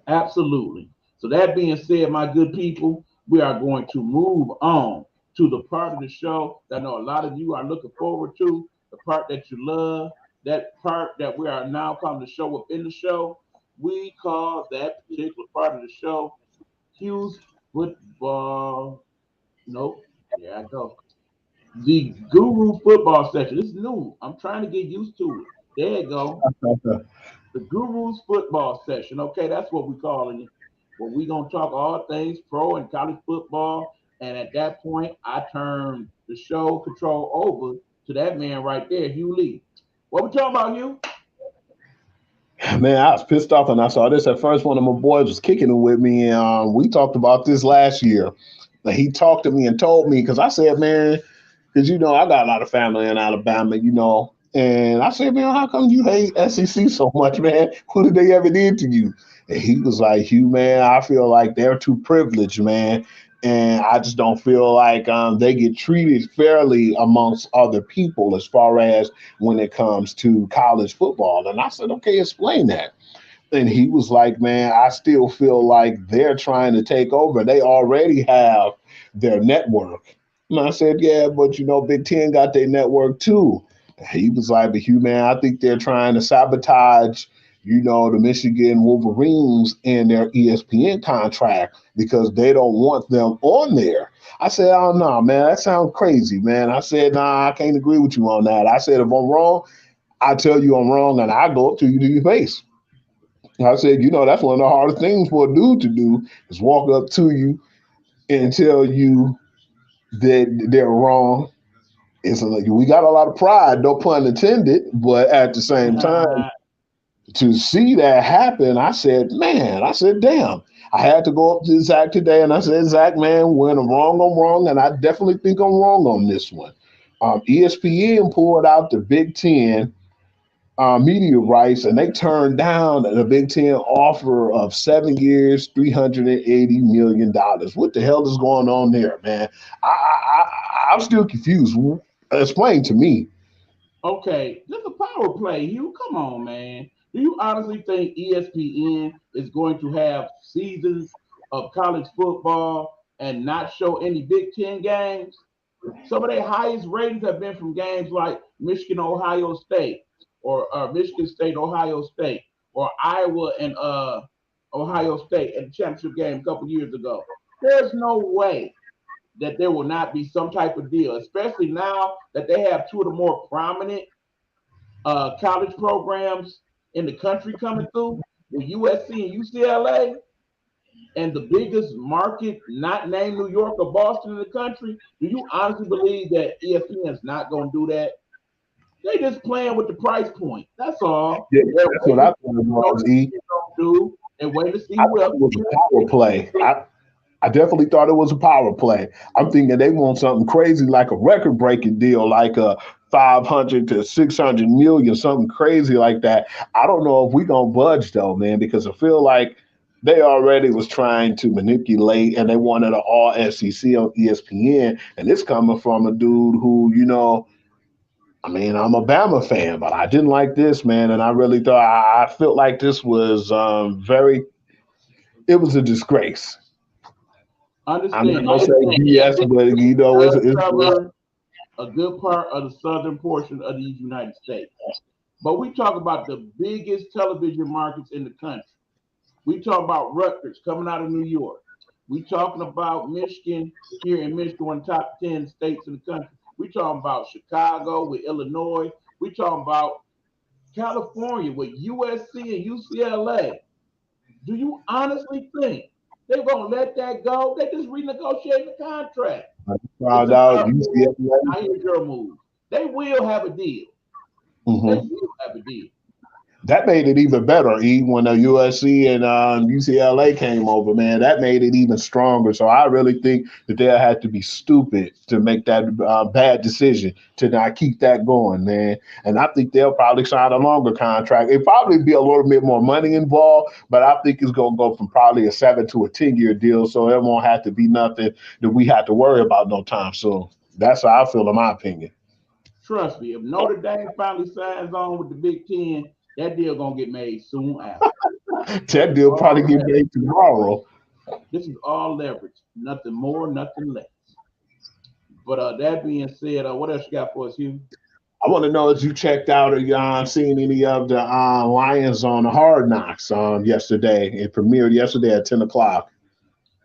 Absolutely. So that being said, my good people, we are going to move on to the part of the show that I know a lot of you are looking forward to, the part that you love, that part that we are now calling the show within the show. We call that particular part of the show Hughes Football. Nope. There I go. The Guru Football Session. This is new. I'm trying to get used to it. There you go. The Guru's Football Session. Okay, that's what we're calling it. Well, we're going to talk all things pro and college football. And at that point, I turn the show control over to that man right there, Hugh Lee. What we talking about, Hugh? Man, I was pissed off when I saw this. At first, one of my boys was kicking it with me. And we talked about this last year. Like, he talked to me and told me, because I said, man, because, I got a lot of family in Alabama, And I said, man, how come you hate SEC so much, man? What did they ever did to you? And he was like, Hugh, man, I feel like they're too privileged, man. And I just don't feel like they get treated fairly amongst other people as far as when it comes to college football. And I said, okay, explain that. And he was like, man, I still feel like they're trying to take over. They already have their network. And I said, yeah, but, Big Ten got their network too. He was like, but Hugh, man, I think they're trying to sabotage, the Michigan Wolverines and their ESPN contract because they don't want them on there. I said, oh, no, man, that sounds crazy, man. I said, nah, I can't agree with you on that. I said, if I'm wrong, I tell you I'm wrong, and I go up to you to your face. I said, that's one of the hardest things for a dude to do is walk up to you and tell you that they're wrong. It's like we got a lot of pride, no pun intended, but at the same time, to see that happen, I said, damn. I had to go up to Zach today, and I said, Zach, man, when I'm wrong, and I definitely think I'm wrong on this one. ESPN pulled out the Big Ten media rights, and they turned down the Big Ten offer of 7 years, $380 million. What the hell is going on there, man? I'm still confused. Explain to me. Okay, this is a power play, Hugh. Come on, man. Do you honestly think ESPN is going to have seasons of college football and not show any Big Ten games? Some of their highest ratings have been from games like Michigan, Ohio State, or Michigan State, Ohio State, or Iowa and Ohio State at the championship game a couple years ago. There's no way that there will not be some type of deal, especially now that they have two of the more prominent college programs in the country coming through with USC and UCLA, and the biggest market not named New York or Boston in the country. Do you honestly believe that ESPN is not going to do that? They just playing with the price point. That's all. Yeah, that's what I thought it was. Do and wait to see what it was a power play. I definitely thought it was a power play. I'm thinking they want something crazy like a record-breaking deal, like a 500 to 600 million, something crazy like that. I don't know if we're going to budge, though, man, because I feel like they already was trying to manipulate, and they wanted an all-SEC on ESPN, and it's coming from a dude who, I'm a Bama fan, but I didn't like this, man, and I really thought I felt like this was it was a disgrace. Understand. I'm not going to say yes, but it's a good part of the southern portion of these United States. But we talk about the biggest television markets in the country. We talk about Rutgers coming out of New York. We talking about Michigan here in Michigan, one of the top 10 states in the country. We talking about Chicago with Illinois. We talking about California with USC and UCLA. Do you honestly think they're gonna let that go? They just renegotiating the contract. I It's found a out smart move. UCLA. Now here's your move. They will have a deal. They Mhm. will have a deal. That made it even better, when the USC and UCLA came over, man. That made it even stronger. So I really think that they'll have to be stupid to make that bad decision to not keep that going, man. And I think they'll probably sign a longer contract. It'll probably be a little bit more money involved, but I think it's going to go from probably a 7 to a 10-year deal. So it won't have to be nothing that we have to worry about no time soon. That's how I feel, in my opinion. Trust me, if Notre Dame finally signs on with the Big Ten, that deal gonna get made soon after. That deal probably All get leverage. made tomorrow. This is all leverage, nothing more, nothing less. But that being said, what else you got for us, Hugh? I want to know if you checked out or seen any of the Lions on the Hard Knocks yesterday. It premiered yesterday at 10 o'clock.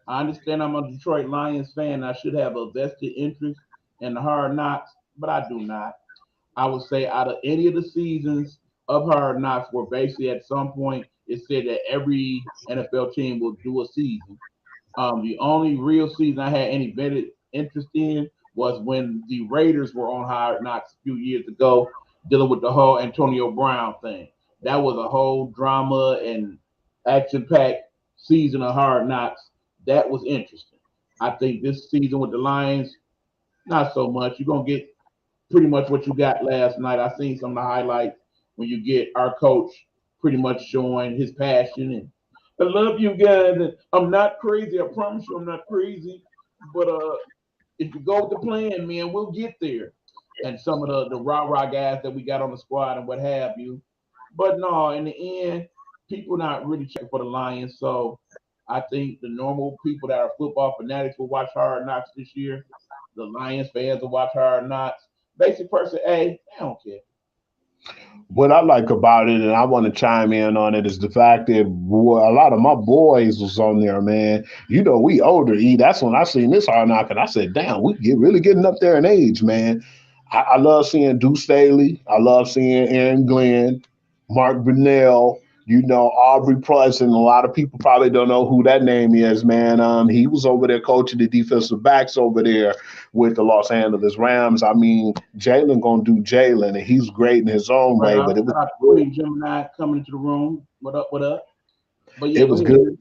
I understand I'm a Detroit Lions fan. I should have a vested interest in the Hard Knocks, but I do not. I would say out of any of the seasons of Hard Knocks, where basically at some point it said that every NFL team will do a season. The only real season I had any vested interest in was when the Raiders were on Hard Knocks a few years ago, dealing with the whole Antonio Brown thing. That was a whole drama and action-packed season of Hard Knocks. That was interesting. I think this season with the Lions, not so much. You're gonna get pretty much what you got last night. I seen some of the highlights when you get our coach pretty much showing his passion and I love you guys. And I'm not crazy. I promise you, I'm not crazy. But if you go with the plan, man, we'll get there. And some of the rah rah guys that we got on the squad and what have you. But no, in the end, people not really checking for the Lions. So I think the normal people that are football fanatics will watch Hard Knocks this year. The Lions fans will watch Hard Knocks. Basic person A, I don't care. What I like about it, and I want to chime in on it, is the fact that a lot of my boys was on there, man. You know, we older, E. That's when I seen this Hard Knock, and I said, damn, we really getting up there in age, man. I love seeing Deuce Staley. I love seeing Aaron Glenn, Mark Brunell, Aubrey Price, and a lot of people probably don't know who that name is, man. He was over there coaching the defensive backs over there with the Los Angeles Rams. I mean, Jalen gonna do Jalen, and he's great in his own way, but it was Queen Gemini coming into the room. What up? What up? But yeah, it was good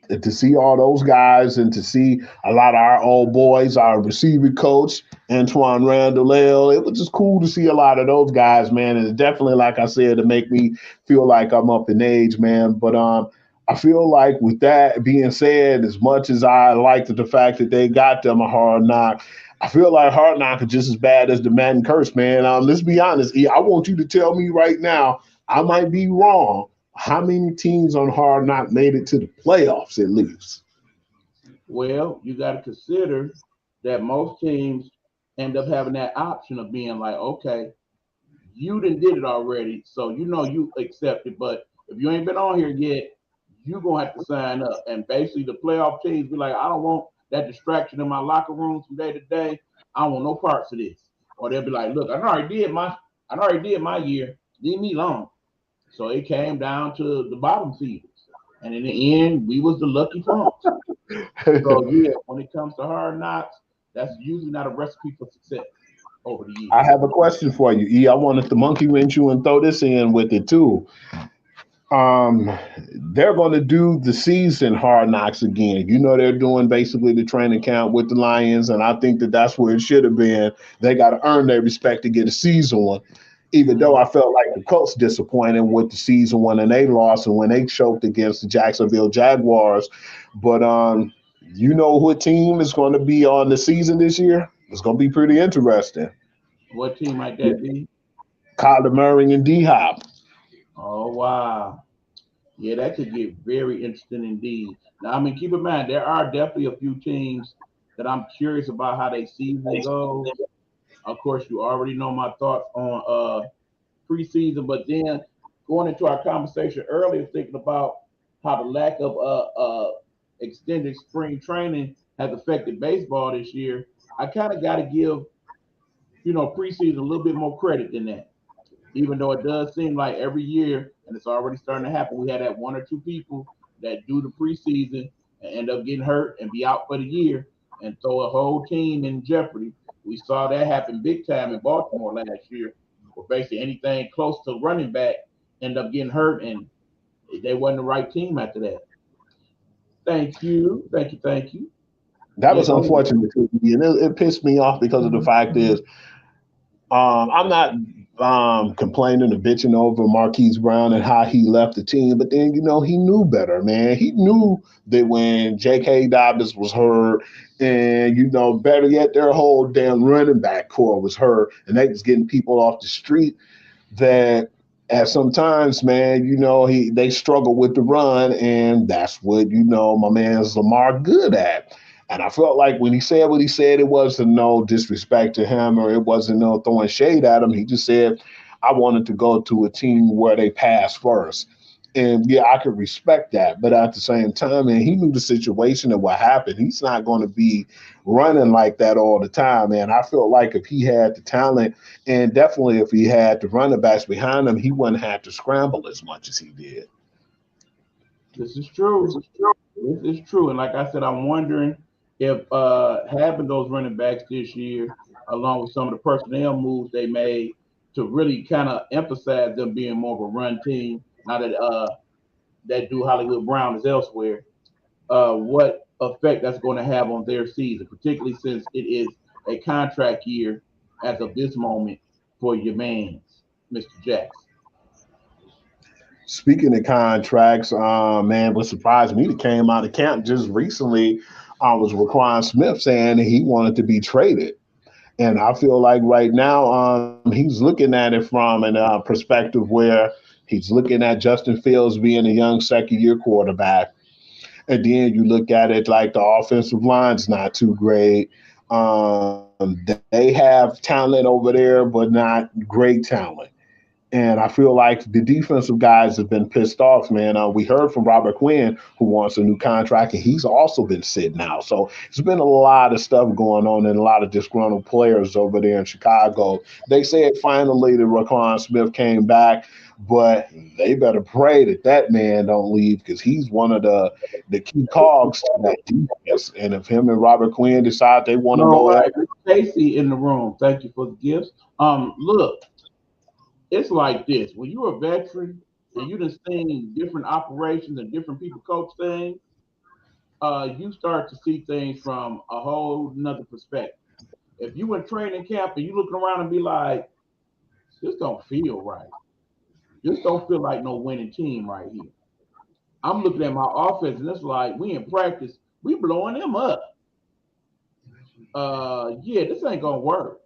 to see all those guys and to see a lot of our old boys, our receiver coach, Antoine Randall. It was just cool to see a lot of those guys, man. And it's definitely, like I said, to make me feel like I'm up in age, man. But I feel like with that being said, as much as I liked the fact that they got them a Hard Knock, I feel like Hard Knock is just as bad as the Madden Curse, man. Let's be honest. I want you to tell me right now, I might be wrong, how many teams on Hard Knock made it to the playoffs at least? Well, you got to consider that most teams end up having that option of being like, okay, you done did it already, so you accept it. But if you ain't been on here yet, you're going to have to sign up. And basically the playoff teams be like, I don't want that distraction in my locker rooms from day to day. I don't want no parts of this. Or they'll be like, look, I already did my year. Leave me alone. So it came down to the bottom seeders. And in the end, we was the lucky punks. So yeah, when it comes to Hard Knocks, that's usually not a recipe for success over the years. I have a question for you, E. I wanted to monkey wrench you and throw this in with it too. They're going to do the season Hard Knocks again. They're doing basically the training camp with the Lions, and I think that that's where it should have been. They got to earn their respect to get a season one. Even though I felt like the Colts disappointed with the season one and they lost and when they choked against the Jacksonville Jaguars. But what team is going to be on the season this year? It's going to be pretty interesting. What team might that be? Kyler Murray and D-Hop. Oh, wow. Yeah, that could get very interesting indeed. Now, I mean, keep in mind, there are definitely a few teams that I'm curious about how they season goes. Of course, you already know my thoughts on preseason, but then going into our conversation earlier, thinking about how the lack of extended spring training has affected baseball this year, I kind of got to give, preseason a little bit more credit than that. even though it does seem like every year, and it's already starting to happen, we had that one or two people that do the preseason and end up getting hurt and be out for the year and throw a whole team in jeopardy. We saw that happen big time in Baltimore last year, where basically anything close to running back end up getting hurt, and they wasn't the right team after that. Thank you. That Yeah, was unfortunate, and it pissed me off because of the fact is, I'm not complaining or bitching over Marquise Brown and how he left the team, but then he knew better, man. He knew that when J.K. Dobbins was hurt, and better yet, their whole damn running back core was hurt, and they was getting people off the street. That at sometimes, man, they struggle with the run, and that's what my man's Lamar good at. And I felt like when he said what he said, it wasn't no disrespect to him, or it wasn't no throwing shade at him. He just said, I wanted to go to a team where they pass first. And yeah, I could respect that. But at the same time, man, he knew the situation and what happened. He's not going to be running like that all the time, man. I feel like if he had the talent, and definitely if he had the running backs behind him, he wouldn't have to scramble as much as he did. This is true. And like I said, I'm wondering if having those running backs this year, along with some of the personnel moves they made to really kind of emphasize them being more of a run team, now that do Hollywood Brown is elsewhere, what effect that's going to have on their season, particularly since it is a contract year as of this moment for your man, Mr. Jackson. Speaking of contracts, man, what surprised me that came out of camp just recently was Raquan Smith saying he wanted to be traded. And I feel like right now he's looking at it from a perspective where he's looking at Justin Fields being a young second-year quarterback. And then you look at it like the offensive line's not too great. They have talent over there, but not great talent. And I feel like the defensive guys have been pissed off, man. We heard from Robert Quinn, who wants a new contract, and he's also been sitting out. So there's been a lot of stuff going on and a lot of disgruntled players over there in Chicago. They said finally that Raquan Smith came back, but they better pray that man don't leave, because he's one of the key cogs to that defense. And if him and Robert Quinn decide they want to go ahead. Casey in the room, thank you for the gifts. Look. It's like this. When you're a veteran and you've seen different operations and different people coach things, you start to see things from a whole nother perspective. If you in training camp and you looking around and be like, this don't feel right. This don't feel like no winning team right here. I'm looking at my offense and it's like, we in practice, we blowing them up. Yeah, this ain't gonna work.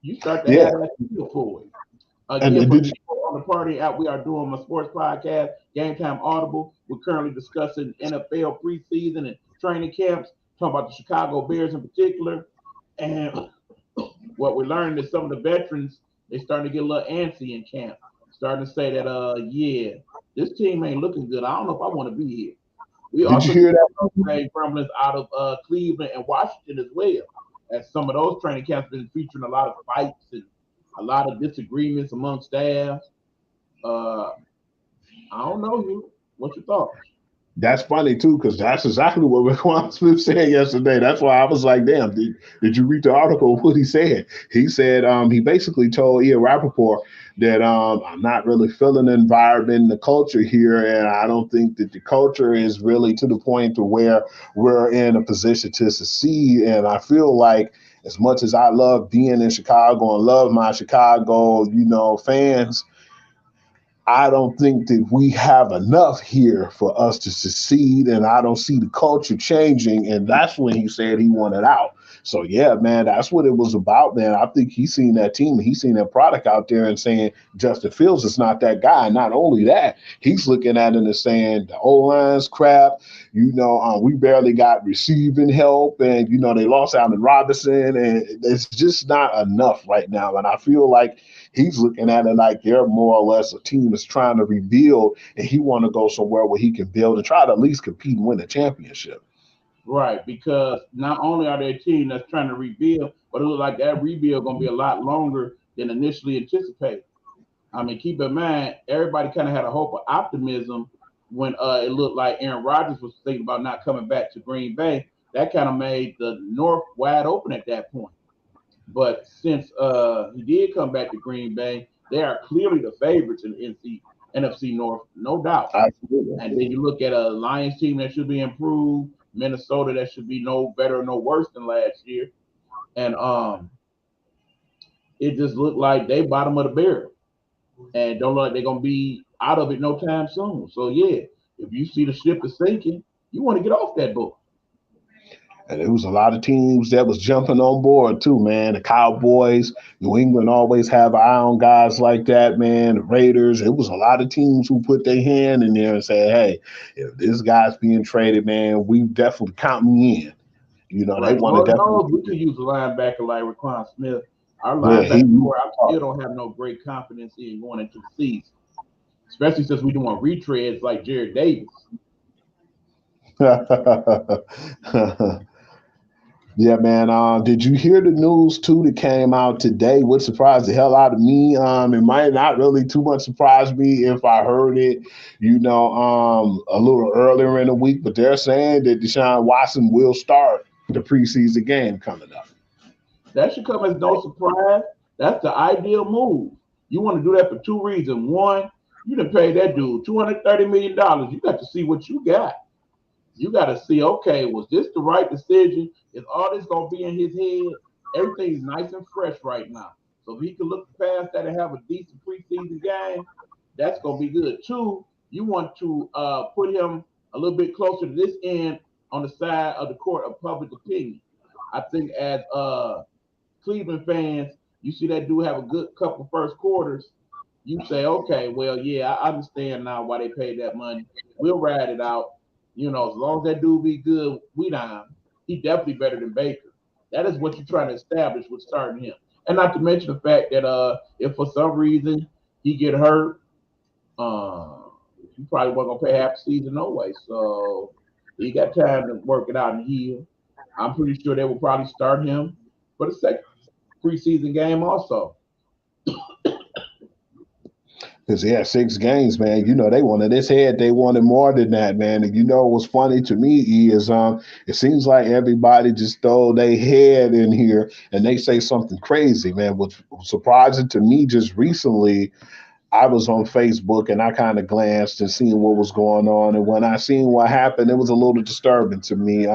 You start to have that feel for it. Again, for people on the party out, we are doing my sports podcast, Gametime Audible. We're currently discussing NFL preseason and training camps, talking about the Chicago Bears in particular. And what we're learning is some of the veterans, they're starting to get a little antsy in camp, starting to say that, yeah, this team ain't looking good. I don't know if I want to be here. We also hear that rumblings out of Cleveland and Washington as well, as some of those training camps have been featuring a lot of fights and a lot of disagreements among staff. I don't know you. What's your thoughts? That's funny too, because that's exactly what Raquan Smith said yesterday. That's why I was like, damn, did you read the article? What he said? He said he basically told Ian Rappaport that I'm not really feeling the environment, the culture here, and I don't think that the culture is really to the point to where we're in a position to succeed. And I feel like, as much as I love being in Chicago and love my Chicago, fans, I don't think that we have enough here for us to succeed, and I don't see the culture changing. And that's when he said he wanted out. So, yeah, man, that's what it was about, man. I think he's seen that team, he's seen that product out there and saying Justin Fields is not that guy. Not only that, he's looking at it and saying the O-line's crap. We barely got receiving help, and, they lost Allen Robinson, and it's just not enough right now. And I feel like he's looking at it like they're more or less a team that's trying to rebuild, and he want to go somewhere where he can build and try to at least compete and win a championship. Right, because not only are they a team that's trying to rebuild, but it looks like that rebuild going to be a lot longer than initially anticipated. I mean, keep in mind, everybody kind of had a hope of optimism when it looked like Aaron Rodgers was thinking about not coming back to Green Bay. That kind of made the North wide open at that point. But since he did come back to Green Bay, they are clearly the favorites in the NFC North, no doubt. Absolutely. And then you look at a Lions team that should be improved, Minnesota that should be no better or no worse than last year. And it just looked like they bottom of the barrel. And don't look like they're going to be out of it no time soon. So, yeah, if you see the ship is sinking, you want to get off that boat. And there was a lot of teams that was jumping on board too, man. The Cowboys, New England always have an eye on guys like that, man. The Raiders, it was a lot of teams who put their hand in there and said, hey, if this guy's being traded, man, we definitely count me in. You know, they want to definitely. We could use a linebacker like Raquan Smith. Our linebacker, I still don't have no great confidence in going into the season, especially since we're doing retreads like Jared Davis. Yeah, man. Did you hear the news too that came out today? What surprised the hell out of me? It might not really too much surprise me if I heard it, you know, a little earlier in the week. But they're saying that Deshaun Watson will start the preseason game coming up. That should come as no surprise. That's the ideal move. You want to do that for two reasons. One, you done paid that dude $230 million. You got to see what you got. You got to see, okay, was this the right decision? Is all this going to be in his head? Everything's nice and fresh right now. So if he can look past that and have a decent preseason game, that's going to be good. Two, you want to put him a little bit closer to this end on the side of the court of public opinion. I think as Cleveland fans, you see that dude have a good couple first quarters, you say, okay, well, yeah, I understand now why they paid that money. We'll ride it out. You know, as long as that dude be good, we down. He definitely better than Baker. That is what you're trying to establish with starting him. And not to mention the fact that if for some reason he get hurt, you probably wasn't going to pay half the season no way. So he got time to work it out and heal. I'm pretty sure they will probably start him for the second preseason game also. Because he had 6 games, man. You know, they wanted his head. They wanted more than that, man. And you know what's funny to me is it seems like everybody just throw their head in here and they say something crazy, man. What's surprising to me just recently, I was on Facebook and I kind of glanced and seen what was going on. And when I seen what happened, it was a little disturbing to me.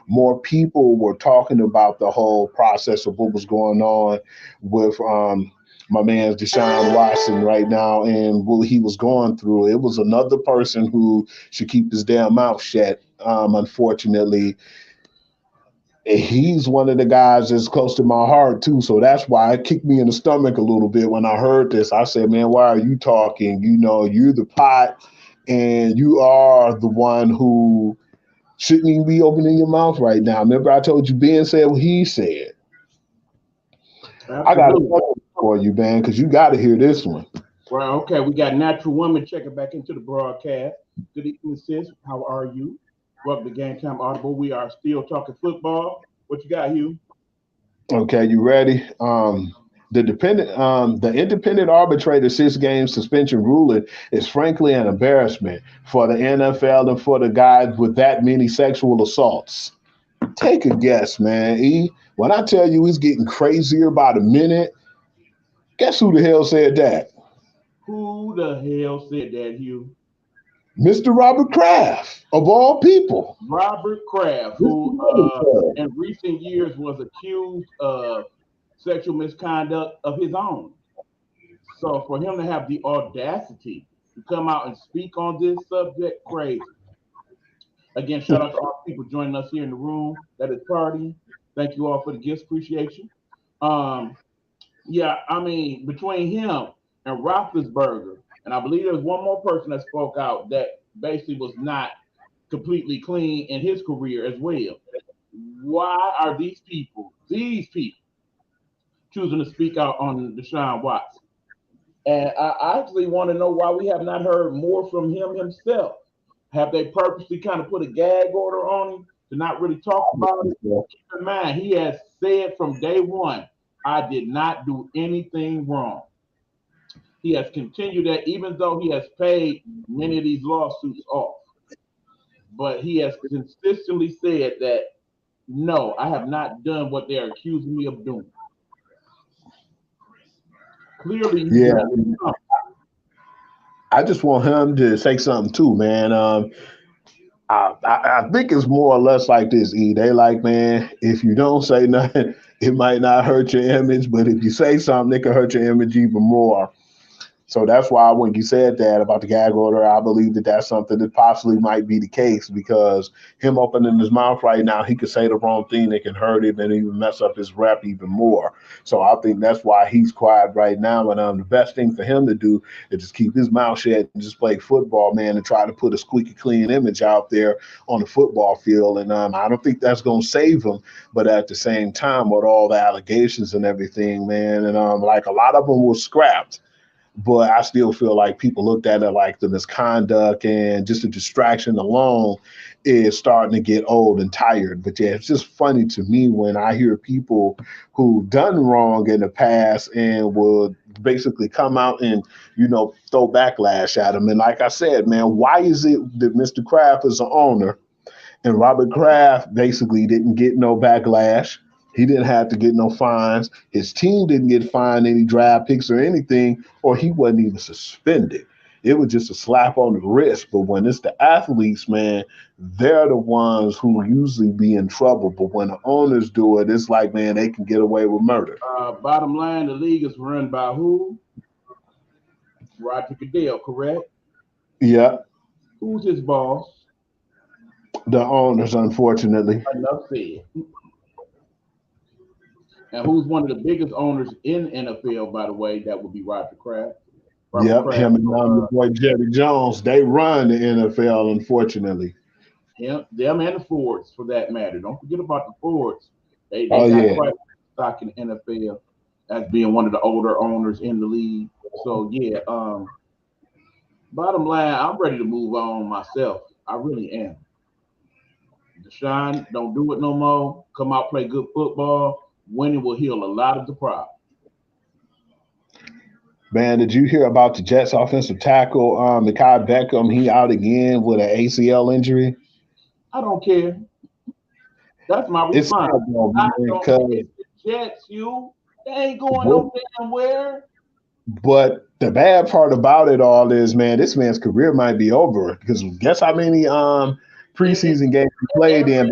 More people were talking about the whole process of what was going on with my man Deshaun Watson right now and what he was going through. It was another person who should keep his damn mouth shut, unfortunately. He's one of the guys that's close to my heart, too. So that's why it kicked me in the stomach a little bit when I heard this. I said, man, why are you talking? You know, you're the pot and you are the one who shouldn't even be opening your mouth right now. Remember I told you Ben said what he said. Absolutely. I got a for you, man, because you got to hear this one. Well, okay, we got Natural Woman checking back into the broadcast. Good evening, sis. How are you? Welcome to Gametime Audible. We are still talking football. What you got, Hugh? Okay, you ready? The independent arbitrator 6-game suspension ruling is frankly an embarrassment for the NFL and for the guys with that many sexual assaults. Take a guess, man. E, when I tell you it's getting crazier by the minute, guess who the hell said that? Who the hell said that, Hugh? Mr. Robert Kraft, of all people. Robert Kraft, who in recent years was accused of sexual misconduct of his own. So for him to have the audacity to come out and speak on this subject, crazy. Again, shout out to all people joining us here in the room that is partying. Thank you all for the gifts, appreciation. Yeah, I mean, between him and Roethlisberger, and I believe there's one more person that spoke out that basically was not completely clean in his career as well. Why are these people choosing to speak out on Deshaun Watson? And I actually want to know why we have not heard more from him himself. Have they purposely kind of put a gag order on him to not really talk about it? Keep in mind, he has said from day one, I did not do anything wrong. He has continued that, even though he has paid many of these lawsuits off. But he has consistently said that, no, I have not done what they're accusing me of doing. Clearly, he's Yeah. not doing something. I just want him to say something too, man. I think it's more or less like this, E. They like, man, if you don't say nothing, it might not hurt your image, but if you say something, it can hurt your image even more. So that's why when you said that about the gag order, I believe that that's something that possibly might be the case, because him opening his mouth right now, he could say the wrong thing that can hurt him and even mess up his rep even more. So I think that's why he's quiet right now. And the best thing for him to do is just keep his mouth shut and just play football, man, and try to put a squeaky clean image out there on the football field. And I don't think that's going to save him. But at the same time, with all the allegations and everything, man, and like a lot of them were scrapped. But I still feel like people looked at it like the misconduct and just the distraction alone is starting to get old and tired. But yeah, it's just funny to me when I hear people who done wrong in the past and will basically come out and, throw backlash at them. And like I said, man, why is it that Mr. Kraft is the owner and Robert Kraft basically didn't get no backlash? He didn't have to get no fines. His team didn't get fined any draft picks or anything, or he wasn't even suspended. It was just a slap on the wrist. But when it's the athletes, man, they're the ones who usually be in trouble. But when the owners do it, it's like, man, they can get away with murder. Bottom line, the league is run by who? Roger Goodell, correct? Yeah. Who's his boss? The owners, unfortunately. Enough said. And who's one of the biggest owners in NFL, by the way? That would be Roger Kraft. Yep, him and the boy Jerry Jones, they run the NFL, unfortunately. Them and the Fords, for that matter. Don't forget about the Fords. They got quite stock in the NFL as being one of the older owners in the league. So yeah, bottom line, I'm ready to move on myself. I really am. Deshaun, don't do it no more. Come out, play good football. Winning will heal a lot of the problem. Man, did you hear about the Jets offensive tackle, Mekhi Beckham? He out again with an ACL injury. I don't care. That's my response. The Jets, they ain't going no damn where. But the bad part about it all is, man, this man's career might be over, because guess how many preseason games he played in?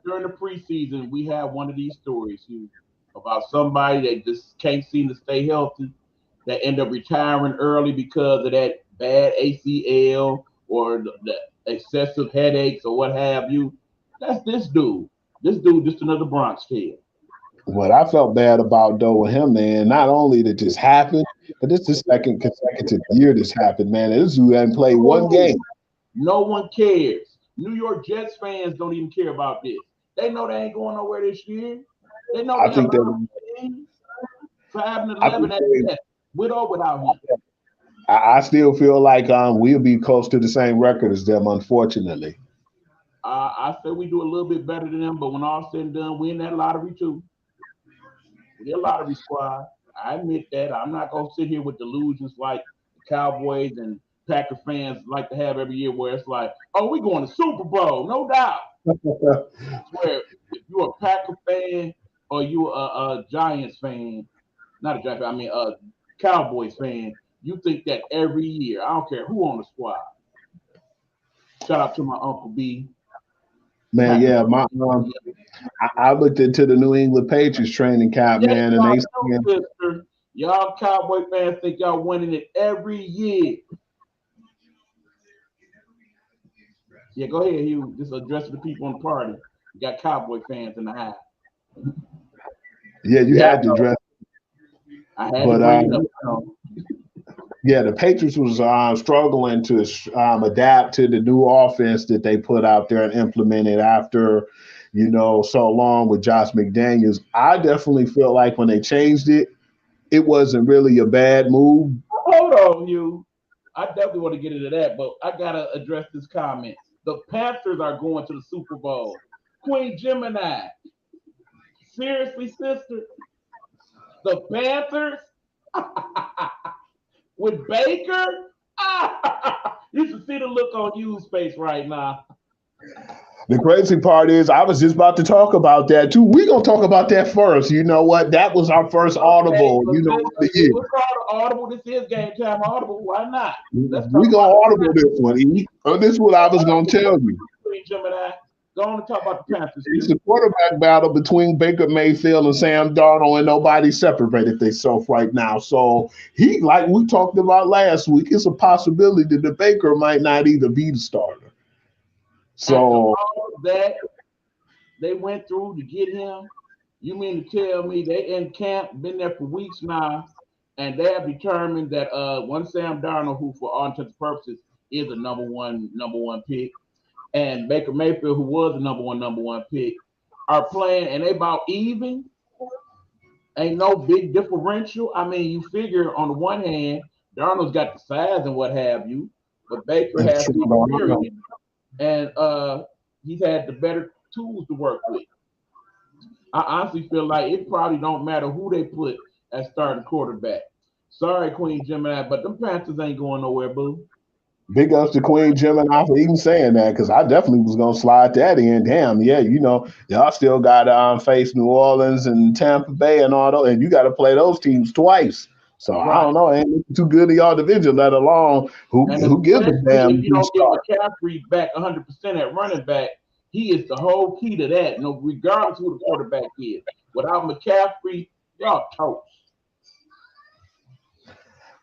During the preseason, we have one of these stories about somebody that just can't seem to stay healthy, that end up retiring early because of that bad ACL or the excessive headaches or what have you. That's this dude. This dude just another Bronx kid. What I felt bad about, though, with him, man, not only did this happen, but this is the second consecutive year this happened, man. This dude hadn't played one game. No one cares. New York Jets fans don't even care about this. They know they ain't going nowhere this year. They know they 5-11 at best, with or without him. I still feel like we'll be close to the same record as them, unfortunately. I say we do a little bit better than them, but when all said and done, we in that lottery too. We're a lottery squad. I admit that. I'm not going to sit here with delusions like the Cowboys and Packer fans like to have every year, where it's like, oh, we're going to Super Bowl, no doubt. Where if you're a Packer fan or you're a Giants fan, not a Giants fan, I mean a Cowboys fan, you think that every year. I don't care who on the squad. Shout out to my Uncle B. Man, yeah, I looked into the New England Patriots training camp, man, and y'all Cowboy fans think y'all winning it every year. Yeah, go ahead, Hugh. Just address the people in the party. You got Cowboy fans in the house. Yeah, you had to address. I had to bring it up. Yeah, the Patriots was struggling to adapt to the new offense that they put out there and implemented after, so long with Josh McDaniels. I definitely feel like when they changed it, it wasn't really a bad move. Hold on, Hugh. I definitely want to get into that, but I got to address this comment. The Panthers are going to the Super Bowl. Queen Gemini. Seriously, sister? The Panthers? with Baker. You should see the look on U's face right now. The crazy part is I was just about to talk about that too. We're going to talk about that first. You know what? That was our first audible, of the year. We're called Audible. This is Gametime Audible. Why not? We're going to audible this one, E. This is what I was going to tell you. Go on and talk about the Panthers. It's a quarterback battle between Baker Mayfield and Sam Darnold, and nobody separated themselves right now. So he, like we talked about last week, it's a possibility that the Baker might not even be the starter. So all that they went through to get him, you mean to tell me they in camp, been there for weeks now, and they have determined that one Sam Darnold, who for all intents and purposes is a number one pick, and Baker Mayfield, who was the number one pick, are playing, and they about even. Ain't no big differential. I mean, you figure on the one hand, Darnold's got the size and what have you, but Baker has the experience, and he's had the better tools to work with. I honestly feel like it probably don't matter who they put as starting quarterback. Sorry, Queen Gemini, but them Panthers ain't going nowhere, boo. Big ups to Queen Gemini for even saying that, because I definitely was going to slide that in. Damn, yeah, y'all still got to face New Orleans and Tampa Bay and all those, and you got to play those teams twice. So right. I don't know, ain't too good in y'all division, let alone who gives a damn. If you don't get McCaffrey back 100% at running back, he is the whole key to that. Regardless who the quarterback is. Without McCaffrey, y'all toast.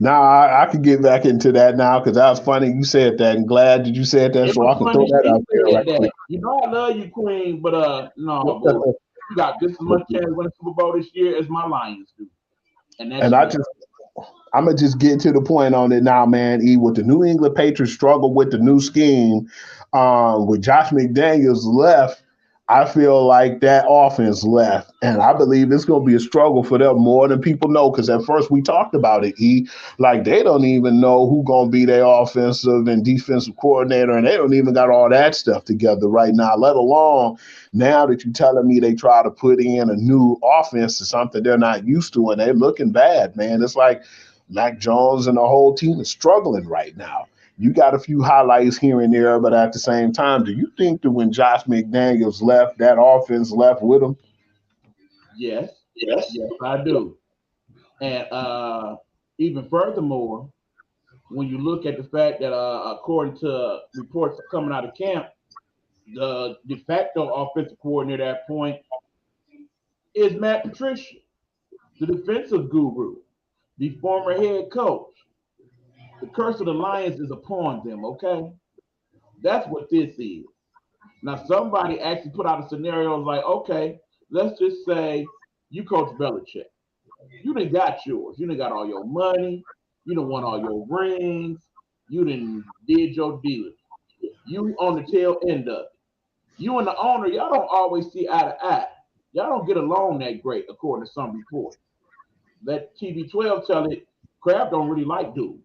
Now I could get back into that now because that was funny you said that, and glad that you said that, so I can throw that out there. Right quick. I love you, Queen, but no, boy, you got just as much chance to win a Super Bowl this year as my Lions do. And I'm gonna just get to the point on it now, man. With the New England Patriots struggle with the new scheme, with Josh McDaniels left, I feel like that offense left, and I believe it's going to be a struggle for them more than people know. Because at first we talked about it, they don't even know who's going to be their offensive and defensive coordinator, and they don't even got all that stuff together right now. Let alone now that you're telling me they try to put in a new offense to something they're not used to, and they're looking bad, man. It's like Mac Jones and the whole team is struggling right now. You got a few highlights here and there, but at the same time, do you think that when Josh McDaniels left, that offense left with him? Yes, I do. And even furthermore, when you look at the fact that according to reports coming out of camp, the de facto offensive coordinator at that point is Matt Patricia, the defensive guru, the former head coach. The curse of the Lions is upon them, okay? That's what this is. Now, somebody actually put out a scenario like, okay, let's just say you coach Belichick. You done got yours. You done got all your money. You done won all your rings. You done did your deal. You on the tail end of it. You and the owner, y'all don't always see eye to eye. Y'all don't get along that great, according to some reports. Let TV12 tell it, Crab don't really like dude.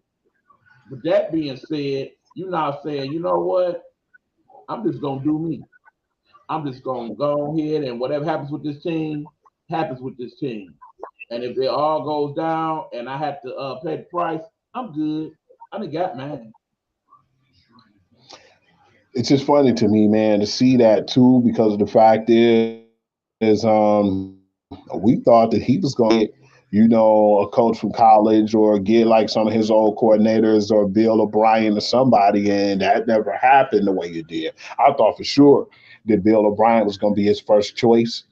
With that being said, you now saying, you know what? I'm just going to do me. I'm just going to go ahead and whatever happens with this team, happens with this team. And if it all goes down and I have to pay the price, I'm good. I done got mine. It's just funny to me, man, to see that too, because the fact is we thought that he was going to get, a coach from college or get like some of his old coordinators or Bill O'Brien or somebody, and that never happened the way it did. I thought for sure that Bill O'Brien was going to be his first choice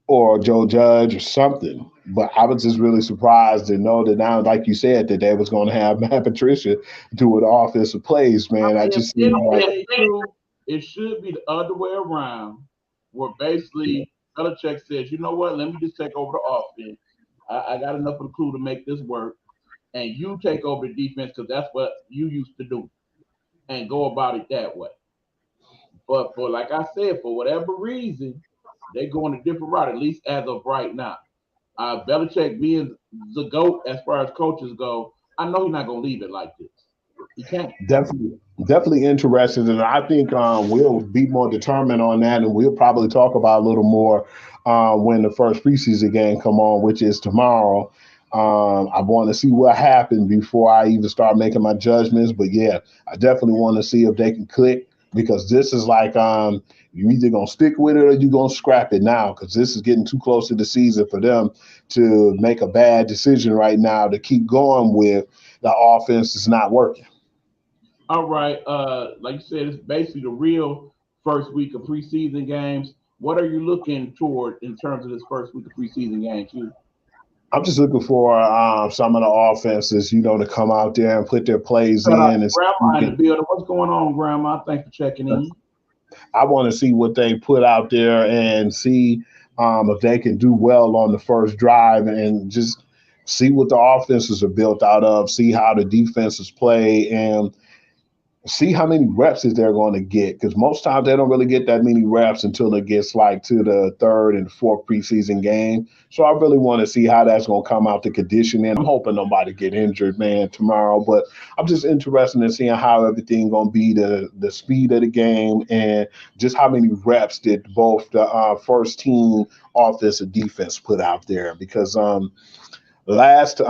or Joe Judge or something. But I was just really surprised to know that now, like you said, that they was going to have Matt Patricia doing offensive plays, man. It should be the other way around, where basically Belichick says, you know what, let me just take over the offense. I got enough of the crew to make this work, and you take over the defense because that's what you used to do, and go about it that way. But for, like I said, for whatever reason, they go in a different route, at least as of right now. Belichick being the GOAT as far as coaches go, I know he's not going to leave it like this. He can't. Definitely interested, and I think we'll be more determined on that, and we'll probably talk about a little more when the first preseason game come on, which is tomorrow. I want to see what happened before I even start making my judgments. But yeah, I definitely want to see if they can click, because this is like you either gonna stick with it or you gonna scrap it now, because this is getting too close to the season for them to make a bad decision right now to keep going with the offense is not working. All right. Like you said, it's basically the real first week of preseason games. What are you looking toward in terms of this first week of preseason games? I'm just looking for some of the offenses, to come out there and put their plays Shout out in. to And Grandma in the building. What's going on, Grandma? Thanks for checking in. I want to see what they put out there and see if they can do well on the first drive, and just see what the offenses are built out of, see how the defenses play, and see how many reps is they're going to get, because most times they don't really get that many reps until it gets like to the third and fourth preseason game. So I really want to see how that's going to come out, the conditioning. I'm hoping nobody get injured, man, tomorrow, but I'm just interested in seeing how everything going to be, the speed of the game, and just how many reps did both the first team offense and defense put out there, because last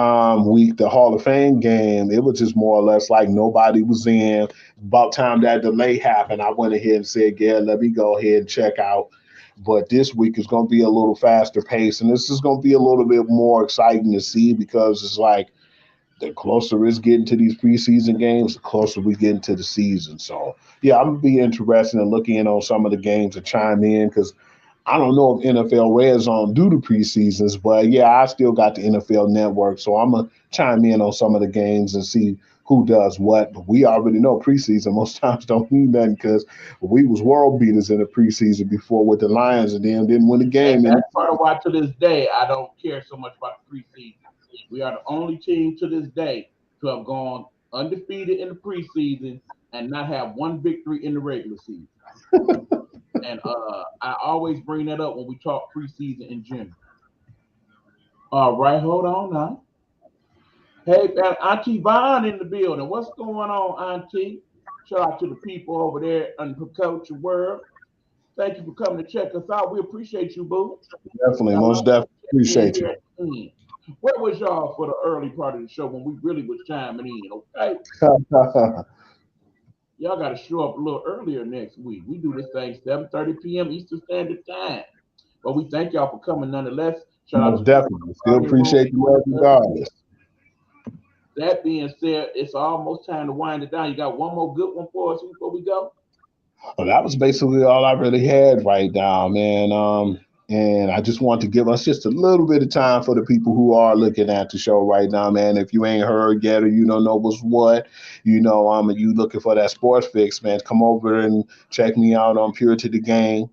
week, the Hall of Fame game, it was just more or less like nobody was in. About time that delay happened, I went ahead and said, yeah, let me go ahead and check out. But this week is going to be a little faster pace, and this is going to be a little bit more exciting to see, because it's like the closer it's getting to these preseason games, the closer we get into the season. So, yeah, I'm going to be interested in looking in on some of the games to chime in, because I don't know if NFL Red Zone do the preseasons, but yeah, I still got the NFL Network, so I'm gonna chime in on some of the games and see who does what. But we already know preseason most times don't mean nothing, because we was world beaters in the preseason before with the Lions, and then didn't win the game. And that's part of why to this day I don't care so much about the preseason. We are the only team to this day to have gone undefeated in the preseason and not have one victory in the regular season. And I always bring that up when we talk preseason in general. All right, hold on now. Hey, Auntie Vaughn in the building. What's going on, Auntie? Shout out to the people over there in the culture world. Thank you for coming to check us out. We appreciate you, boo. Definitely, most definitely appreciate you. Where was y'all for the early part of the show when we really was chiming in, okay? Y'all got to show up a little earlier next week. We do this thing 7:30 p.m. Eastern Standard Time. But we thank y'all for coming nonetheless. Shout out to definitely. Still appreciate you regardless. That being said, it's almost time to wind it down. You got one more good one for us before we go? Well, that was basically all I really had right now, man. And I just want to give us just a little bit of time for the people who are looking at the show right now, man. If you ain't heard yet, or you don't know what's what, you looking for that sports fix, man, come over and check me out on Pure to the Game.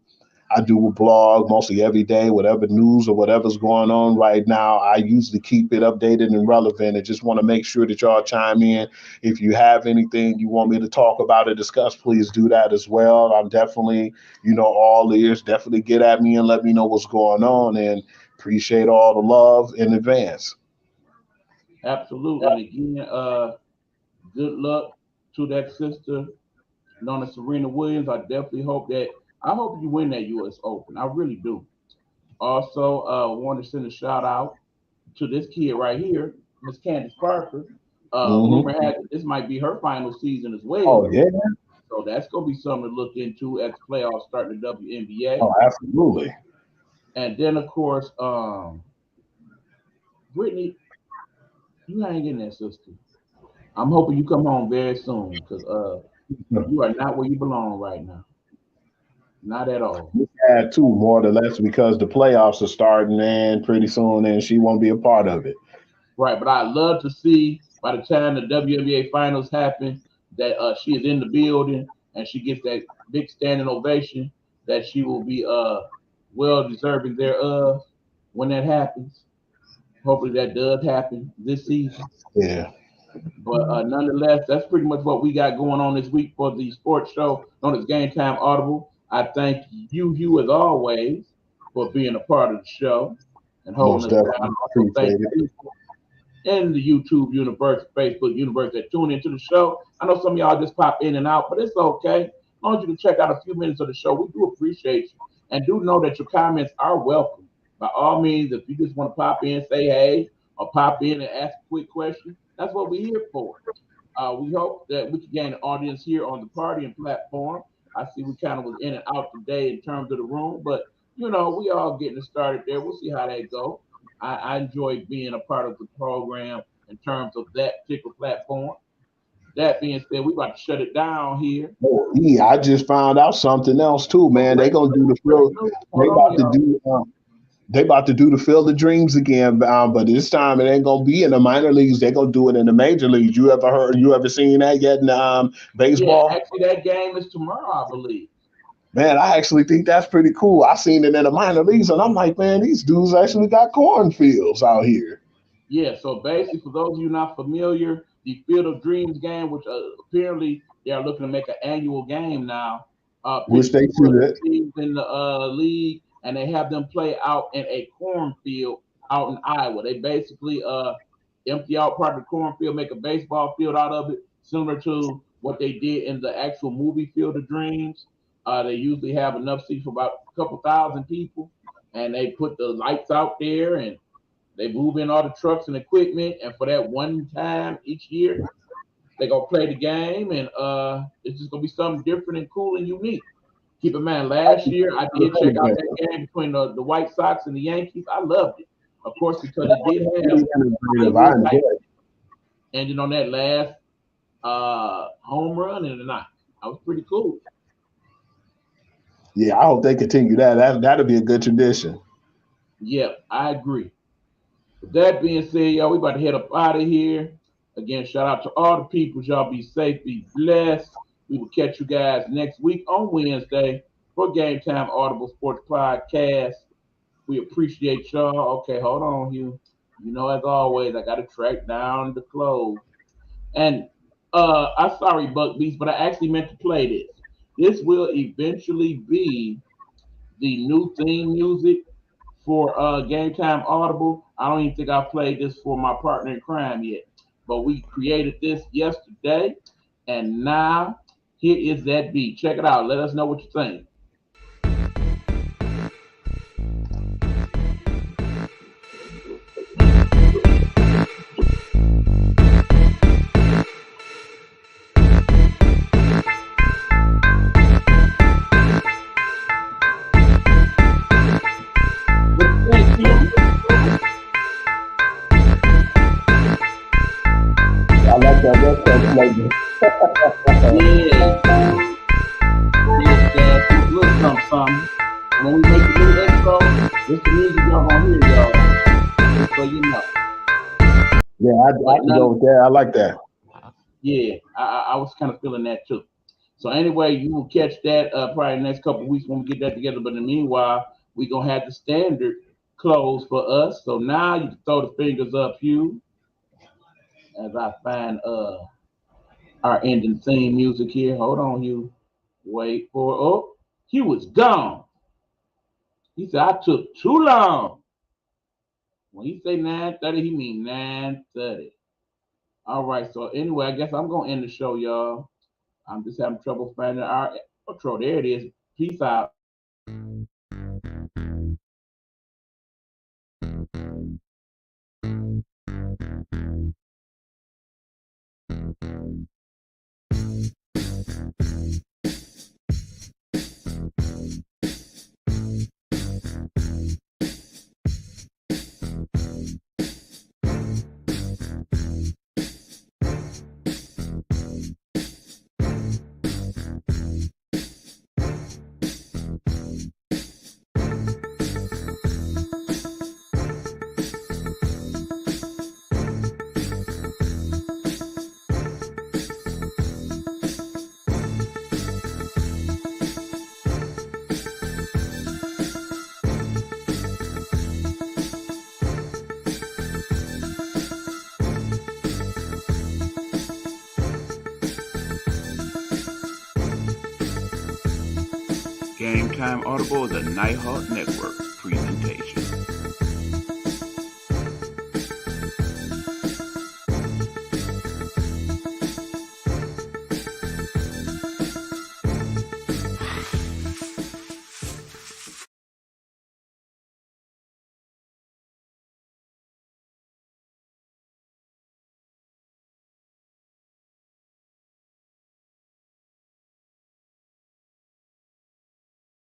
I do a blog mostly every day, whatever news or whatever's going on right now. I usually keep it updated and relevant, and just want to make sure that y'all chime in. If you have anything you want me to talk about or discuss, please do that as well. I'm definitely, all ears. Definitely get at me and let me know what's going on, and appreciate all the love in advance. Absolutely. And again, good luck to that sister known as Serena Williams. I definitely hope you win that U.S. Open. I really do. Also, want to send a shout out to this kid right here, Miss Candace Parker. Rumor has it this might be her final season as well. Oh, yeah. So that's going to be something to look into as the playoffs start in the WNBA. Oh, absolutely. And then, of course, Brittany, you hang in there, sister. I'm hoping you come home very soon, because you are not where you belong right now. Not at all. Yeah, too, more or less, because the playoffs are starting, and pretty soon, and she won't be a part of it. Right, but I'd love to see by the time the WNBA finals happen that she is in the building and she gets that big standing ovation that she will be well deserving thereof when that happens. Hopefully that does happen this season. Yeah. But nonetheless, that's pretty much what we got going on this week for the sports show known as Gametime Audible. I thank you, Hugh, as always, for being a part of the show and holding us down. Also, thank you in the YouTube universe, Facebook universe that tune into the show. I know some of y'all just pop in and out, but it's okay. As long as you can check out a few minutes of the show, we do appreciate you. And do know that your comments are welcome. By all means, if you just want to pop in, say hey, or pop in and ask a quick question, that's what we're here for. We hope that we can gain an audience here on the party and platform. I see we kind of was in and out today in terms of the room, but we all getting started there. We'll see how that go. I enjoy being a part of the program in terms of that particular platform. That being said, we about to shut it down here. Oh, yeah, I just found out something else too, man. They gonna do the field. They about to do the Field of Dreams again, but this time it ain't gonna be in the minor leagues. They gonna do it in the major leagues. You ever seen that yet in baseball? Yeah, actually, that game is tomorrow, I believe. Man, I actually think that's pretty cool. I seen it in the minor leagues, and I'm like, man, these dudes actually got cornfields out here. Yeah, so basically, for those of you not familiar, the Field of Dreams game, which apparently they are looking to make an annual game now, which they should in the league, and they have them play out in a cornfield out in Iowa. They basically empty out part of the cornfield, make a baseball field out of it, similar to what they did in the actual movie Field of Dreams. They usually have enough seats for about a couple thousand people, and they put the lights out there, and they move in all the trucks and equipment, and for that one time each year, they're going to play the game, and it's just going to be something different and cool and unique. Keep in mind, last year, I did check out that game between the White Sox and the Yankees. I loved it, of course, because it did have ended on that last home run in the ninth. That was pretty cool. Yeah, I hope they continue that. That'll be a good tradition. Yeah, I agree. With that being said, y'all, we about to head up out of here. Again, shout out to all the people. Y'all be safe, be blessed. We will catch you guys next week on Wednesday for Gametime Audible Sports Podcast. We appreciate y'all. Okay, hold on, Hugh. As always, I got to track down the clothes. And I'm sorry, Buck Beast, but I actually meant to play this. This will eventually be the new theme music for Gametime Audible. I don't even think I played this for my partner in crime yet, but we created this yesterday, and now here is that beat. Check it out. Let us know what you think. When we make the new intro, this the music y'all gonna hear, y'all. Just so you know. Yeah, I can go with that. I like that. Yeah, I was kind of feeling that too. So anyway, you will catch that probably the next couple of weeks when we get that together. But in the meanwhile, we're gonna have the standard close for us. So now you can throw the fingers up, Hugh, as I find our ending theme music here. Hold on, Hugh. Wait for Hugh is gone. He said, I took too long. When he say 9:30, he mean 9:30. All right, so anyway, I guess I'm going to end the show, y'all. I'm just having trouble finding our outro. There it is. Peace out. Gametime Audible is a Nighthawk Network